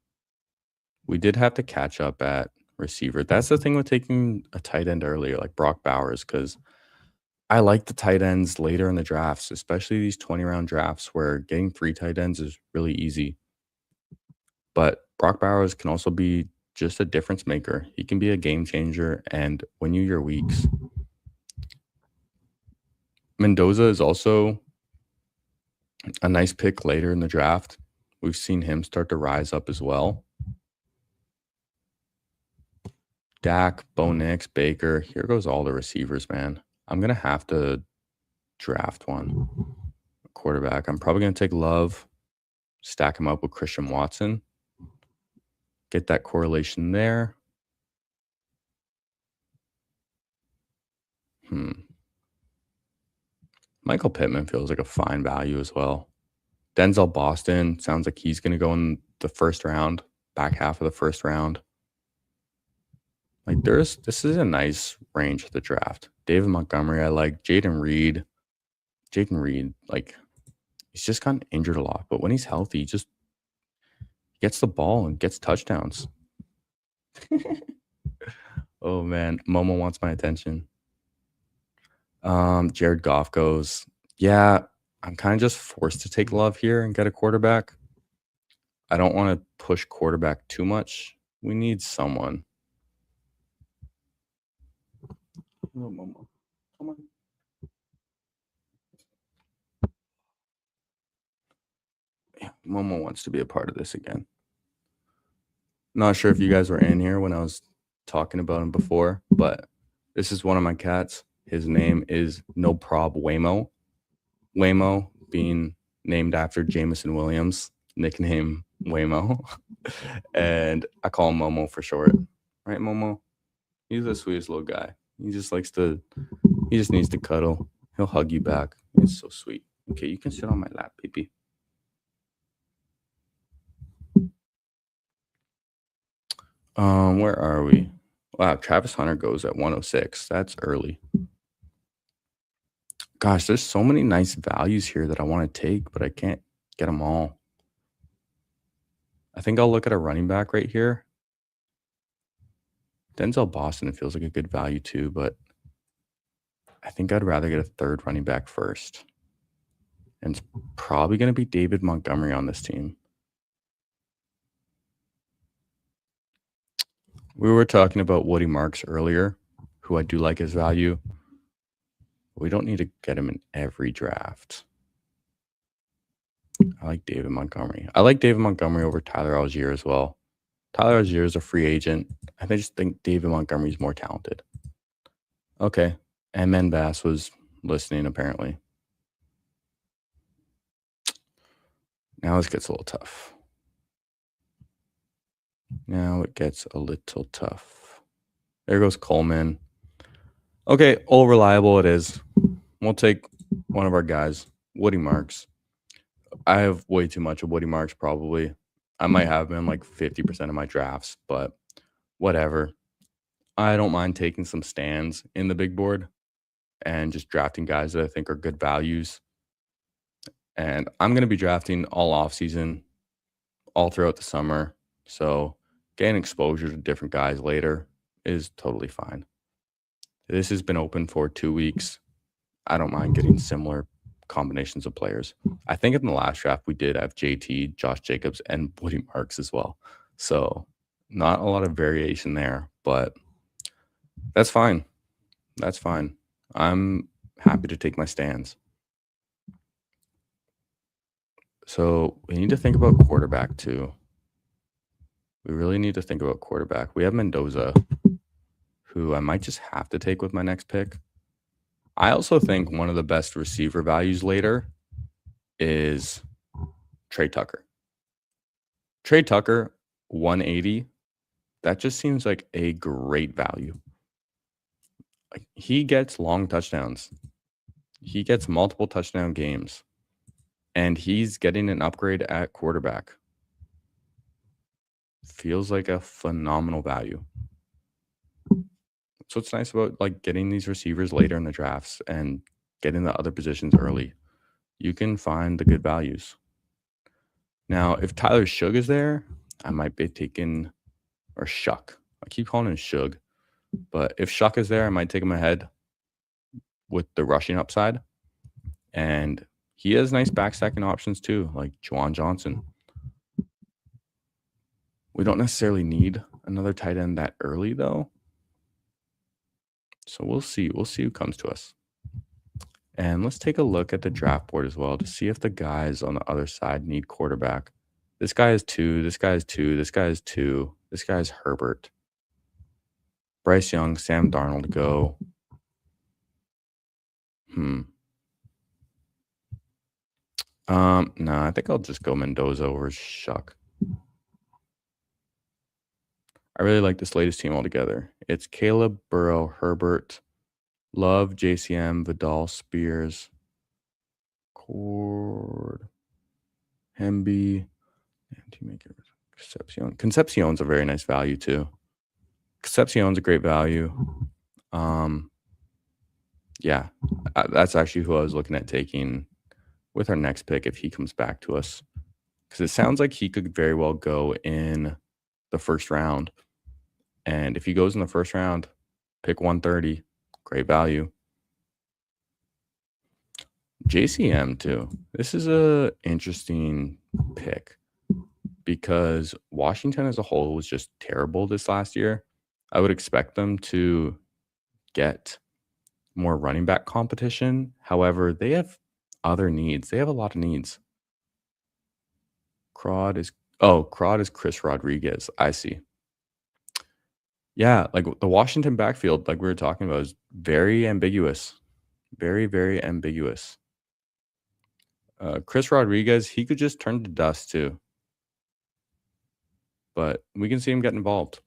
We did have to catch up at receiver. That's the thing with taking a tight end earlier, like Brock Bowers, because I like the tight ends later in the drafts, especially these 20-round drafts where getting 3 tight ends is really easy. But Brock Bowers can also be just a difference maker. He can be a game changer and win you your weeks. Mendoza is also a nice pick later in the draft. We've seen him start to rise up as well. Dak, Bo Nix, Baker. Here goes all the receivers, man. I'm going to have to draft one. A quarterback. I'm probably going to take Love, stack him up with Christian Watson. Get that correlation there. Michael Pittman feels like a fine value as well. Denzel Boston sounds like he's going to go in the first round, back half of the first round. Like this is a nice range for the draft. David Montgomery, I like Jaden Reed. Jaden Reed, like he's just gotten injured a lot, but when he's healthy, he just gets the ball and gets touchdowns. Oh man, Momo wants my attention. Jared Goff goes, yeah, I'm kind of just forced to take Love here and get a quarterback. I don't want to push quarterback too much. We need someone. Oh, Momo. Come on. Yeah, Momo wants to be a part of this again. Not sure if you guys were in here when I was talking about him before, but this is one of my cats. His name is No Prob Waymo. Waymo being named after Jameson Williams, nickname Waymo. And I call him Momo for short. Right, Momo? He's the sweetest little guy. He just needs to cuddle. He'll hug you back. It's so sweet. Okay, you can sit on my lap, baby. Where are we? Wow, Travis Hunter goes at 106. That's early. Gosh, there's so many nice values here that I want to take, but I can't get them all. I think I'll look at a running back right here. Denzel Boston feels like a good value too, but I think I'd rather get a third running back first. And it's probably going to be David Montgomery on this team. We were talking about Woody Marks earlier, who I do like his value. We don't need to get him in every draft. I like David Montgomery. I like David Montgomery over Tyler Algier as well. Tyler Algier is a free agent. I just think David Montgomery is more talented. Okay. And Men Bass was listening, apparently. Now this gets a little tough. There goes Coleman. Okay, all reliable it is. We'll take one of our guys, Woody Marks. I have way too much of Woody Marks, probably. I might have him in like 50% of my drafts, but whatever. I don't mind taking some stands in the big board and just drafting guys that I think are good values. And I'm going to be drafting all offseason, all throughout the summer. So getting exposure to different guys later is totally fine. This has been open for 2 weeks. I don't mind getting similar combinations of players. I think in the last draft we did have JT, Josh Jacobs, and Woody Marks as well. So not a lot of variation there, but that's fine. That's fine. I'm happy to take my stands. So we need to think about quarterback too. We really need to think about quarterback. We have Mendoza, who I might just have to take with my next pick. I also think one of the best receiver values later is Trey Tucker. Trey Tucker, 180. That just seems like a great value. Like, he gets long touchdowns. He gets multiple touchdown games. And he's getting an upgrade at quarterback. Feels like a phenomenal value. So it's nice about like getting these receivers later in the drafts and getting the other positions early. You can find the good values. Now, if Tyler Shug is there, I might be taking, or Shuck. I keep calling him Shug. But if Shuck is there, I might take him ahead with the rushing upside. And he has nice backstacking options too, like Juwan Johnson. We don't necessarily need another tight end that early, though. So we'll see. We'll see who comes to us. And let's take a look at the draft board as well to see if the guys on the other side need quarterback. This guy is 2. This guy is 2. This guy is 2. This guy is Herbert. Bryce Young, Sam Darnold go. No, I think I'll just go Mendoza over Shuck. I really like this latest team altogether. It's Caleb, Burrow, Herbert, Love, JCM, Vidal, Spears, Cord, Hemby, and teammate Concepcion. Concepcion's a very nice value too. Concepcion's a great value. Um, yeah, that's actually who I was looking at taking with our next pick if he comes back to us, because it sounds like he could very well go in the first round. And if he goes in the first round, pick 130, great value. JCM too. This is a interesting pick because Washington as a whole was just terrible this last year. I would expect them to get more running back competition. However, they have other needs. They have a lot of needs. Crowd is Chris Rodriguez. I see. Yeah, like the Washington backfield, like we were talking about, is very ambiguous. Very, very ambiguous. Chris Rodriguez, he could just turn to dust too. But we can see him get involved.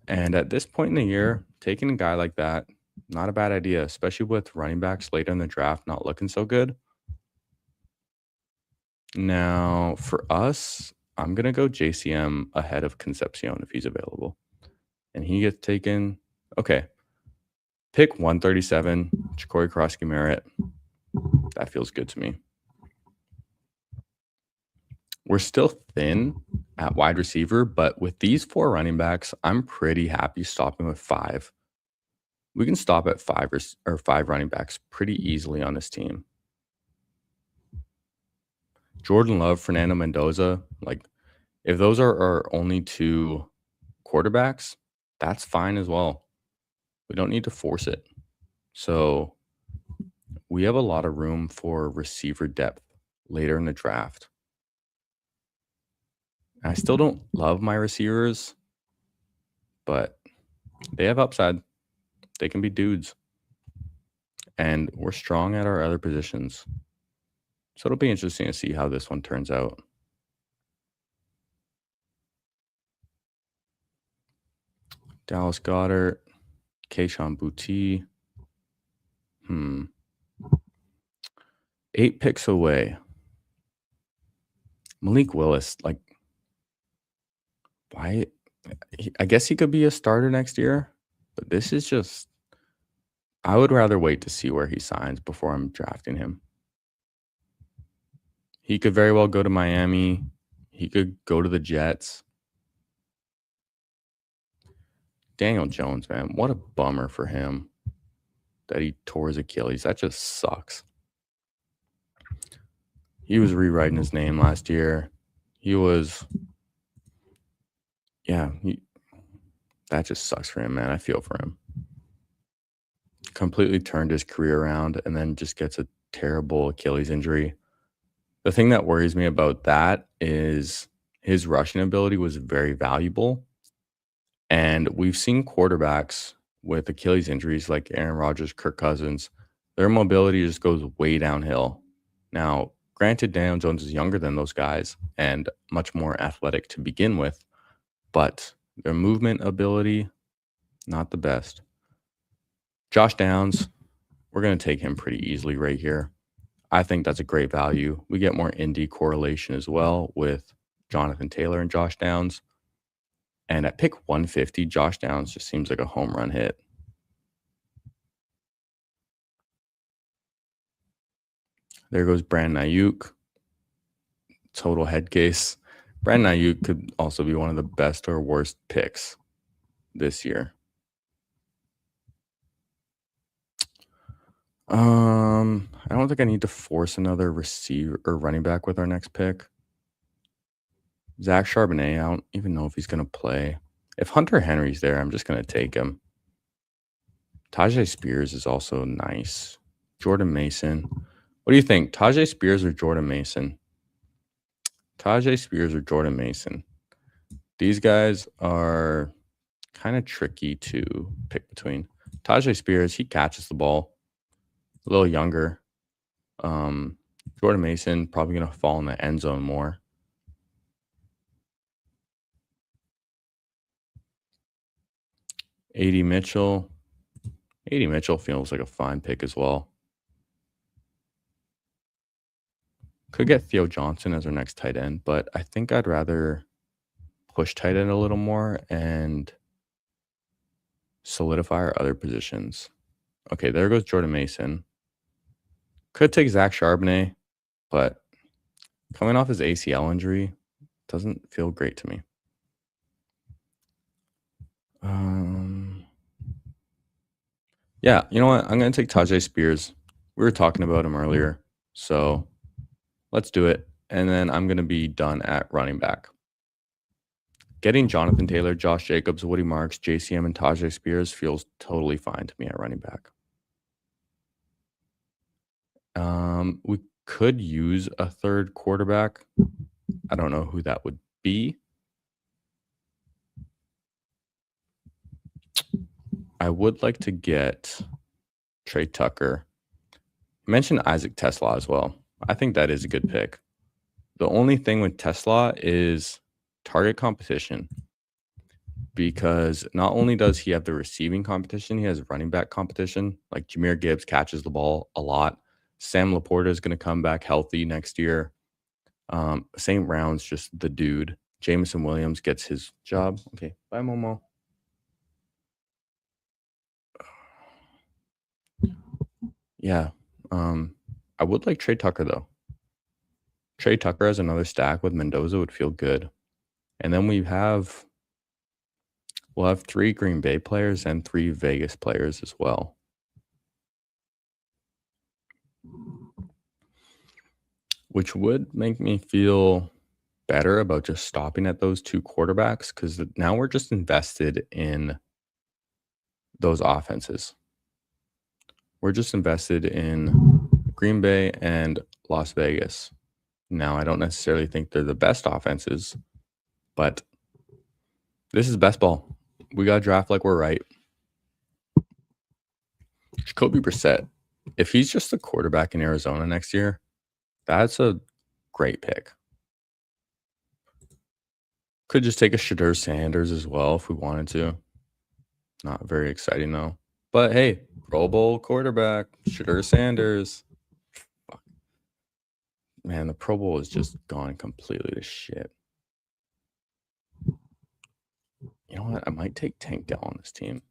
And at this point in the year, taking a guy like that, not a bad idea, especially with running backs later in the draft not looking so good. Now, for us, I'm going to go JCM ahead of Concepcion if he's available. And he gets taken. Okay. Pick 137, Ja'Cory Krosky-Merritt. That feels good to me. We're still thin at wide receiver, but with these 4 running backs, I'm pretty happy stopping with 5. We can stop at 5 running backs pretty easily on this team. Jordan Love, Fernando Mendoza, like if those are our only 2 quarterbacks, that's fine as well. We don't need to force it. So we have a lot of room for receiver depth later in the draft. I still don't love my receivers, but they have upside. They can be dudes. And we're strong at our other positions. So it'll be interesting to see how this one turns out. Dallas Goedert, Kayshon Boutte. 8 picks away. Malik Willis, like, why? I guess he could be a starter next year, but this is just, I would rather wait to see where he signs before I'm drafting him. He could very well go to Miami. He could go to the Jets. Daniel Jones, man, what a bummer for him that he tore his Achilles. That just sucks. He was rewriting his name last year. That just sucks for him, man. I feel for him. Completely turned his career around and then just gets a terrible Achilles injury. The thing that worries me about that is his rushing ability was very valuable. And we've seen quarterbacks with Achilles injuries like Aaron Rodgers, Kirk Cousins, their mobility just goes way downhill. Now, granted, Daniel Jones is younger than those guys and much more athletic to begin with, but their movement ability, not the best. Josh Downs, we're going to take him pretty easily right here. I think that's a great value. We get more indie correlation as well with Jonathan Taylor and Josh Downs. And at pick 150, Josh Downs just seems like a home run hit. There goes Brandon Ayuk. Total head case. Brandon Ayuk could also be one of the best or worst picks this year. I don't think I need to force another receiver or running back with our next pick. Zach Charbonnet, I don't even know if he's going to play. If Hunter Henry's there, I'm just going to take him. Tajay Spears is also nice. Jordan Mason. What do you think? Tajay Spears or Jordan Mason? Tajay Spears or Jordan Mason? These guys are kind of tricky to pick between. Tajay Spears, he catches the ball. A little younger. Jordan Mason probably going to fall in the end zone more. AD Mitchell. AD Mitchell feels like a fine pick as well. Could get Theo Johnson as our next tight end, but I think I'd rather push tight end a little more and Solidify our other positions. Okay, there goes Jordan Mason. Could take Zach Charbonnet, but coming off his ACL injury doesn't feel great to me. Yeah, you know what? I'm going to take Tajay Spears. We were talking about him earlier, so let's do it. And then I'm going to be done at running back. Getting Jonathan Taylor, Josh Jacobs, Woody Marks, JCM, and Tajay Spears feels totally fine to me at running back. We could use a third quarterback. I don't know who that would be. I would like to get Trey Tucker. You mentioned Isaac Tesla as well. I think that is a good pick. The only thing with Tesla is target competition, because not only does he have the receiving competition, he has running back competition. Like Jahmyr Gibbs catches the ball a lot. Sam Laporta is going to come back healthy next year. St. Brown's just the dude. Jameson Williams gets his job. Okay, bye, Momo. Yeah, I would like Trey Tucker, though. Trey Tucker as another stack with Mendoza would feel good. And then we'll have 3 Green Bay players and 3 Vegas players as well. Which would make me feel better about just stopping at those 2 quarterbacks, because now we're just invested in those offenses. We're just invested in Green Bay and Las Vegas. Now, I don't necessarily think they're the best offenses, but this is best ball. We got to draft like we're right. Jacoby Brissett, if he's just the quarterback in Arizona next year, that's a great pick. Could just take a Shadur Sanders as well if we wanted to. Not very exciting, though. But hey, Pro Bowl quarterback, Shadur Sanders. Fuck. Man, the Pro Bowl is just gone completely to shit. You know what? I might take Tank Dell on this team,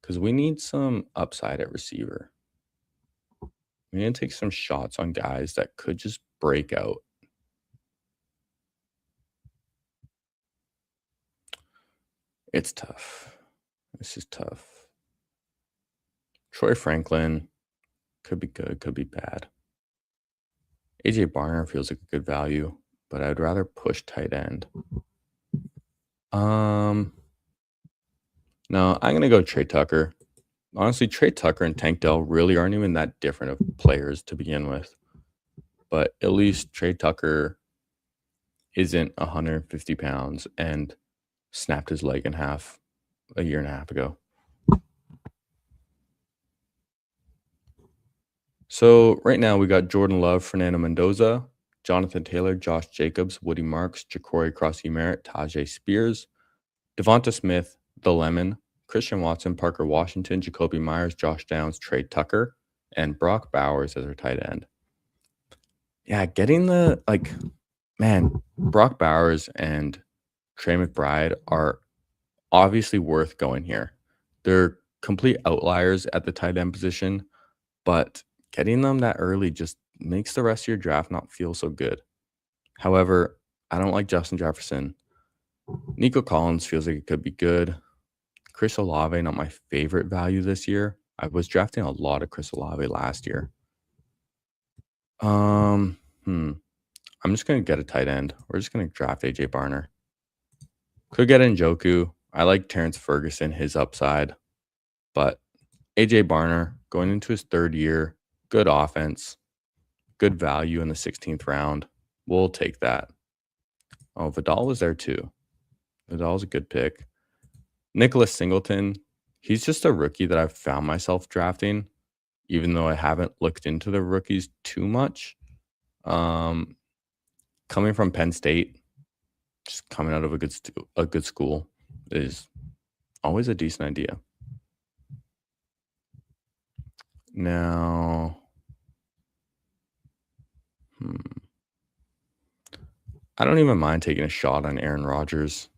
because we need some upside at receiver. We need to take some shots on guys that could just break out. It's tough. This is tough. Troy Franklin could be good, could be bad. AJ Barner feels like a good value, but I'd rather push tight end. No, I'm going to go Trey Tucker. Honestly, Trey Tucker and Tank Dell really aren't even that different of players to begin with. But at least Trey Tucker isn't 150 pounds and snapped his leg in half a year and a half ago. So right now we got Jordan Love, Fernando Mendoza, Jonathan Taylor, Josh Jacobs, Woody Marks, Ja'Cory Crossy-Merritt, Tajay Spears, Devonta Smith, The Lemon, Christian Watson, Parker Washington, Jacoby Myers, Josh Downs, Trey Tucker, and Brock Bowers as our tight end. Yeah, getting Brock Bowers and Trey McBride are obviously worth going here. They're complete outliers at the tight end position, but getting them that early just makes the rest of your draft not feel so good. However, I don't like Justin Jefferson. Nico Collins feels like it could be good. Chris Olave, not my favorite value this year. I was drafting a lot of Chris Olave last year. I'm just going to get a tight end. We're just going to draft AJ Barner. Could get Njoku. I like Terrence Ferguson, his upside. But AJ Barner, going into his 3rd year, good offense, good value in the 16th round. We'll take that. Oh, Vidal was there too. Vidal's a good pick. Nicholas Singleton, he's just a rookie that I've found myself drafting, even though I haven't looked into the rookies too much. Coming from Penn State, just coming out of a good school is always a decent idea. Now, I don't even mind taking a shot on Aaron Rodgers,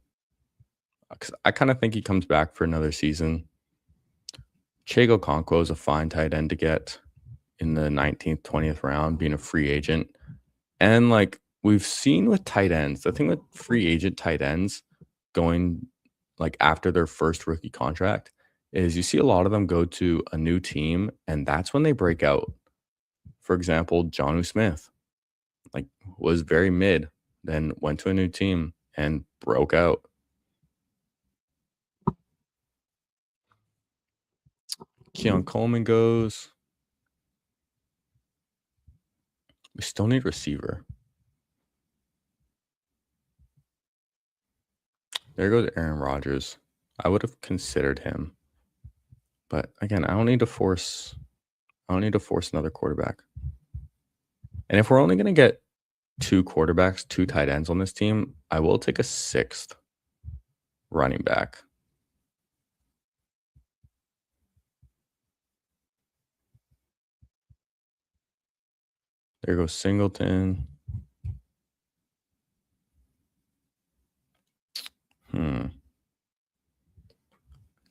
because I kind of think he comes back for another season. Chego Conquo is a fine tight end to get in the 19th, 20th round, being a free agent. And like we've seen with tight ends, the thing with free agent tight ends going like after their first rookie contract is you see a lot of them go to a new team and that's when they break out. For example, Jonnu Smith, like was very mid, then went to a new team and broke out. Keon Coleman goes. We still need receiver. There goes Aaron Rodgers. I would have considered him. But again, I don't need to force another quarterback. And if we're only going to get 2 quarterbacks, 2 tight ends on this team, I will take a 6th running back. There goes Singleton.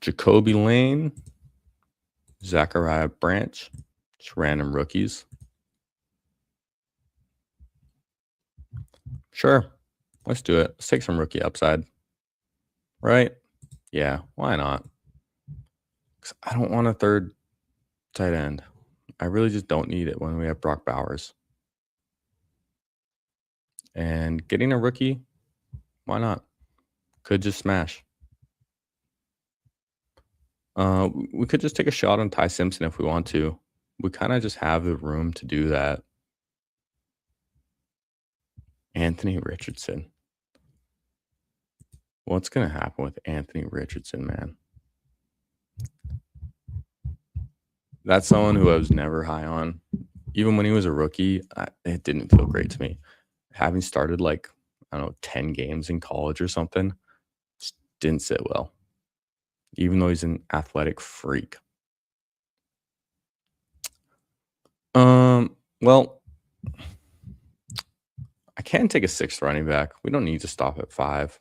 Jacoby Lane, Zachariah Branch, just random rookies. Sure, let's do it. Let's take some rookie upside. Right? Yeah, why not? 'Cause I don't want a 3rd tight end. I really just don't need it when we have Brock Bowers. And getting a rookie, why not? Could just smash. We could just take a shot on Ty Simpson if we want to. We kind of just have the room to do that. Anthony Richardson. What's going to happen with Anthony Richardson, man? That's someone who I was never high on. Even when he was a rookie, it didn't feel great to me. Having started like, I don't know, 10 games in college or something, just didn't sit well. Even though he's an athletic freak. Well, I can take a 6th running back. We don't need to stop at 5.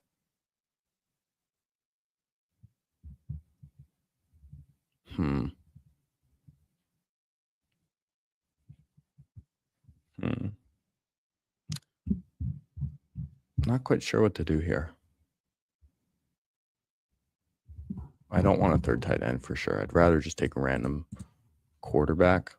Not quite sure what to do here. I don't want a 3rd tight end for sure. I'd rather just take a random quarterback.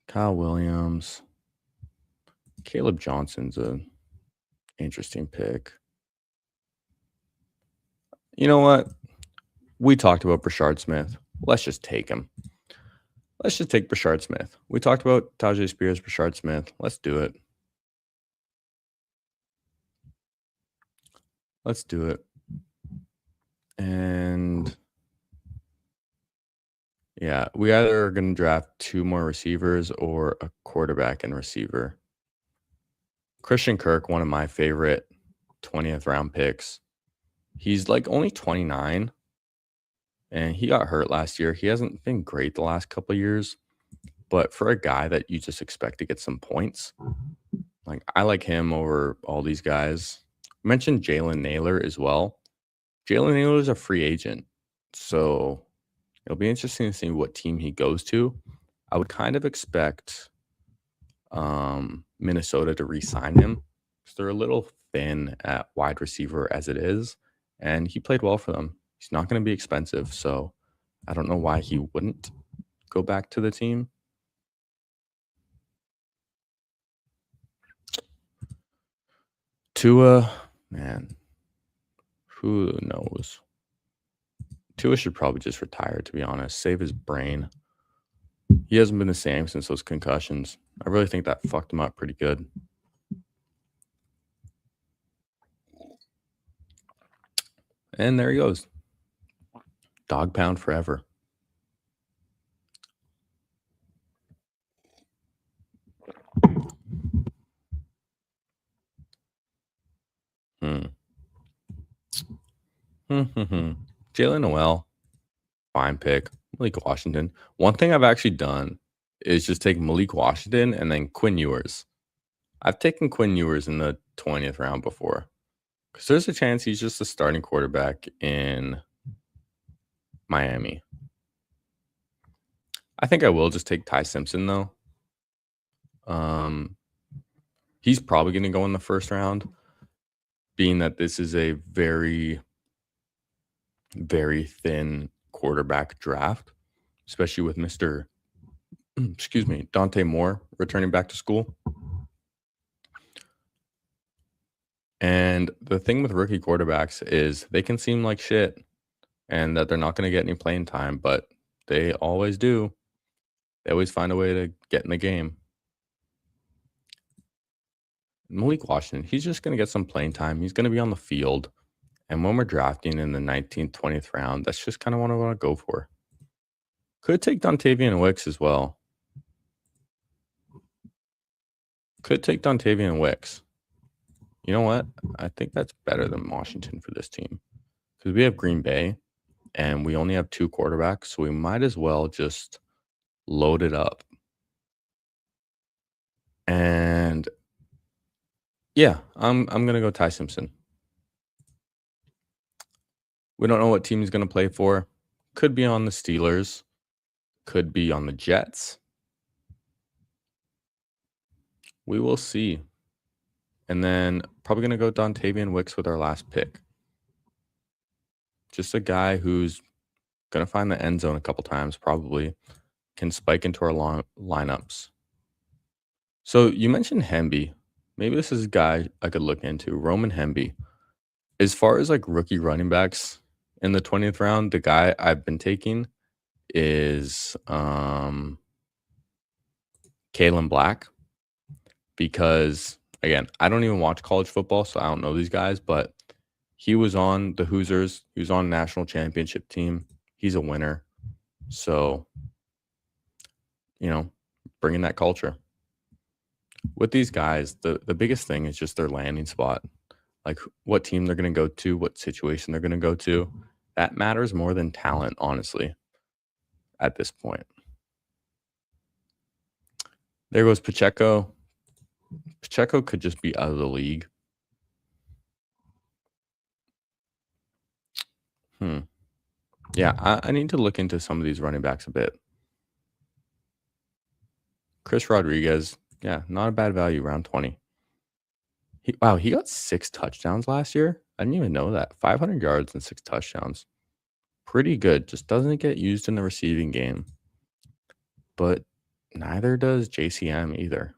Kyle Williams. Caleb Johnson's an interesting pick. You know what? We talked about Brashard Smith. Let's just take him. Let's just take Brashard Smith. We talked about Tajay Spears, Brashard Smith. Let's do it. Let's do it. And yeah, we either are going to draft 2 more receivers or a quarterback and receiver. Christian Kirk, one of my favorite 20th round picks. He's like only 29 and he got hurt last year. He hasn't been great the last couple of years, but for a guy that you just expect to get some points, like I like him over all these guys. I mentioned Jalen Naylor as well. Jalen Naylor is a free agent, so it'll be interesting to see what team he goes to. I would kind of expect Minnesota to re-sign him because they're a little thin at wide receiver as it is, and he played well for them. He's not going to be expensive, so I don't know why he wouldn't go back to the team. Tua, man, who knows? Tua should probably just retire, to be honest. Save his brain. He hasn't been the same since those concussions. I really think that fucked him up pretty good. And there he goes. Dog pound forever. Jalen Noel, fine pick. Malik Washington. One thing I've actually done is just take Malik Washington and then Quinn Ewers. I've taken Quinn Ewers in the 20th round before because there's a chance he's just a starting quarterback in Miami. I think I will just take Ty Simpson though. Um, he's probably going to go in the first round, being that this is a very, very thin quarterback draft, especially with Mr. excuse me, Dante Moore returning back to school. And the thing with rookie quarterbacks is they can seem like shit and that they're not going to get any playing time, but they always do. They always find a way to get in the game. Malik Washington, he's just going to get some playing time. He's going to be on the field. And when we're drafting in the 19th, 20th round, that's just kind of what I want to go for. Could take Dontavian Wicks as well. Could take Dontavian Wicks. You know what? I think that's better than Washington for this team because we have Green Bay and we only have 2 quarterbacks, so we might as well just load it up. And yeah, I'm gonna go Ty Simpson. We don't know what team he's gonna play for. Could be on the Steelers, could be on the Jets. We will see. And then probably gonna go Dontavian Wicks with our last pick. Just a guy who's gonna find the end zone a couple times, probably can spike into our long lineups. So you mentioned Hemby. Maybe this is a guy I could look into. Roman Hemby. As far as like rookie running backs in the 20th round, the guy I've been taking is Kalen Black because again, I don't even watch college football, so I don't know these guys, but he was on the Hoosiers. He was on national championship team. He's a winner. So, bringing that culture. With these guys, the biggest thing is just their landing spot. Like what team they're going to go to, what situation they're going to go to. That matters more than talent, honestly, at this point. There goes Pacheco. Pacheco could just be out of the league. Yeah, I need to look into some of these running backs a bit. Chris Rodriguez, yeah, not a bad value, round 20. He got 6 touchdowns last year. I didn't even know that. 500 yards and 6 touchdowns. Pretty good. Just doesn't get used in the receiving game. But neither does JCM either.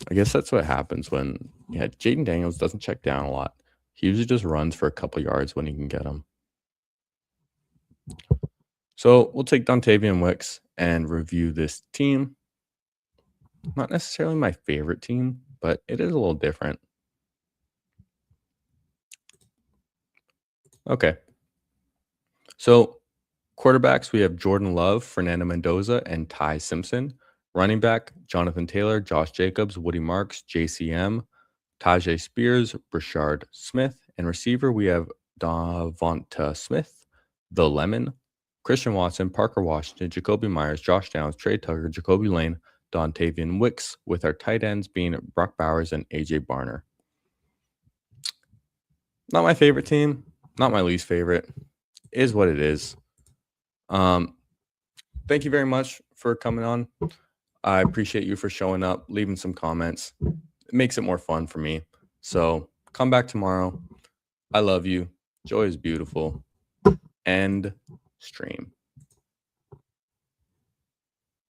I guess that's what happens when, Jaden Daniels doesn't check down a lot. He usually just runs for a couple yards when he can get them. So we'll take Dontavian Wicks and review this team. Not necessarily my favorite team, but it is a little different. Okay. So quarterbacks, we have Jordan Love, Fernando Mendoza, and Ty Simpson. Running back, Jonathan Taylor, Josh Jacobs, Woody Marks, JCM, Tajay Spears, Brashard Smith. And receiver, we have Davonta Smith, The Lemon, Christian Watson, Parker Washington, Jacoby Myers, Josh Downs, Trey Tucker, Jacoby Lane, Dontavian Wicks, with our tight ends being Brock Bowers and AJ Barner. Not my favorite team, not my least favorite. Is what it is. Thank you very much for coming on. I appreciate you for showing up, leaving some comments. It makes it more fun for me. So come back tomorrow. I love you. Joy is beautiful. End stream.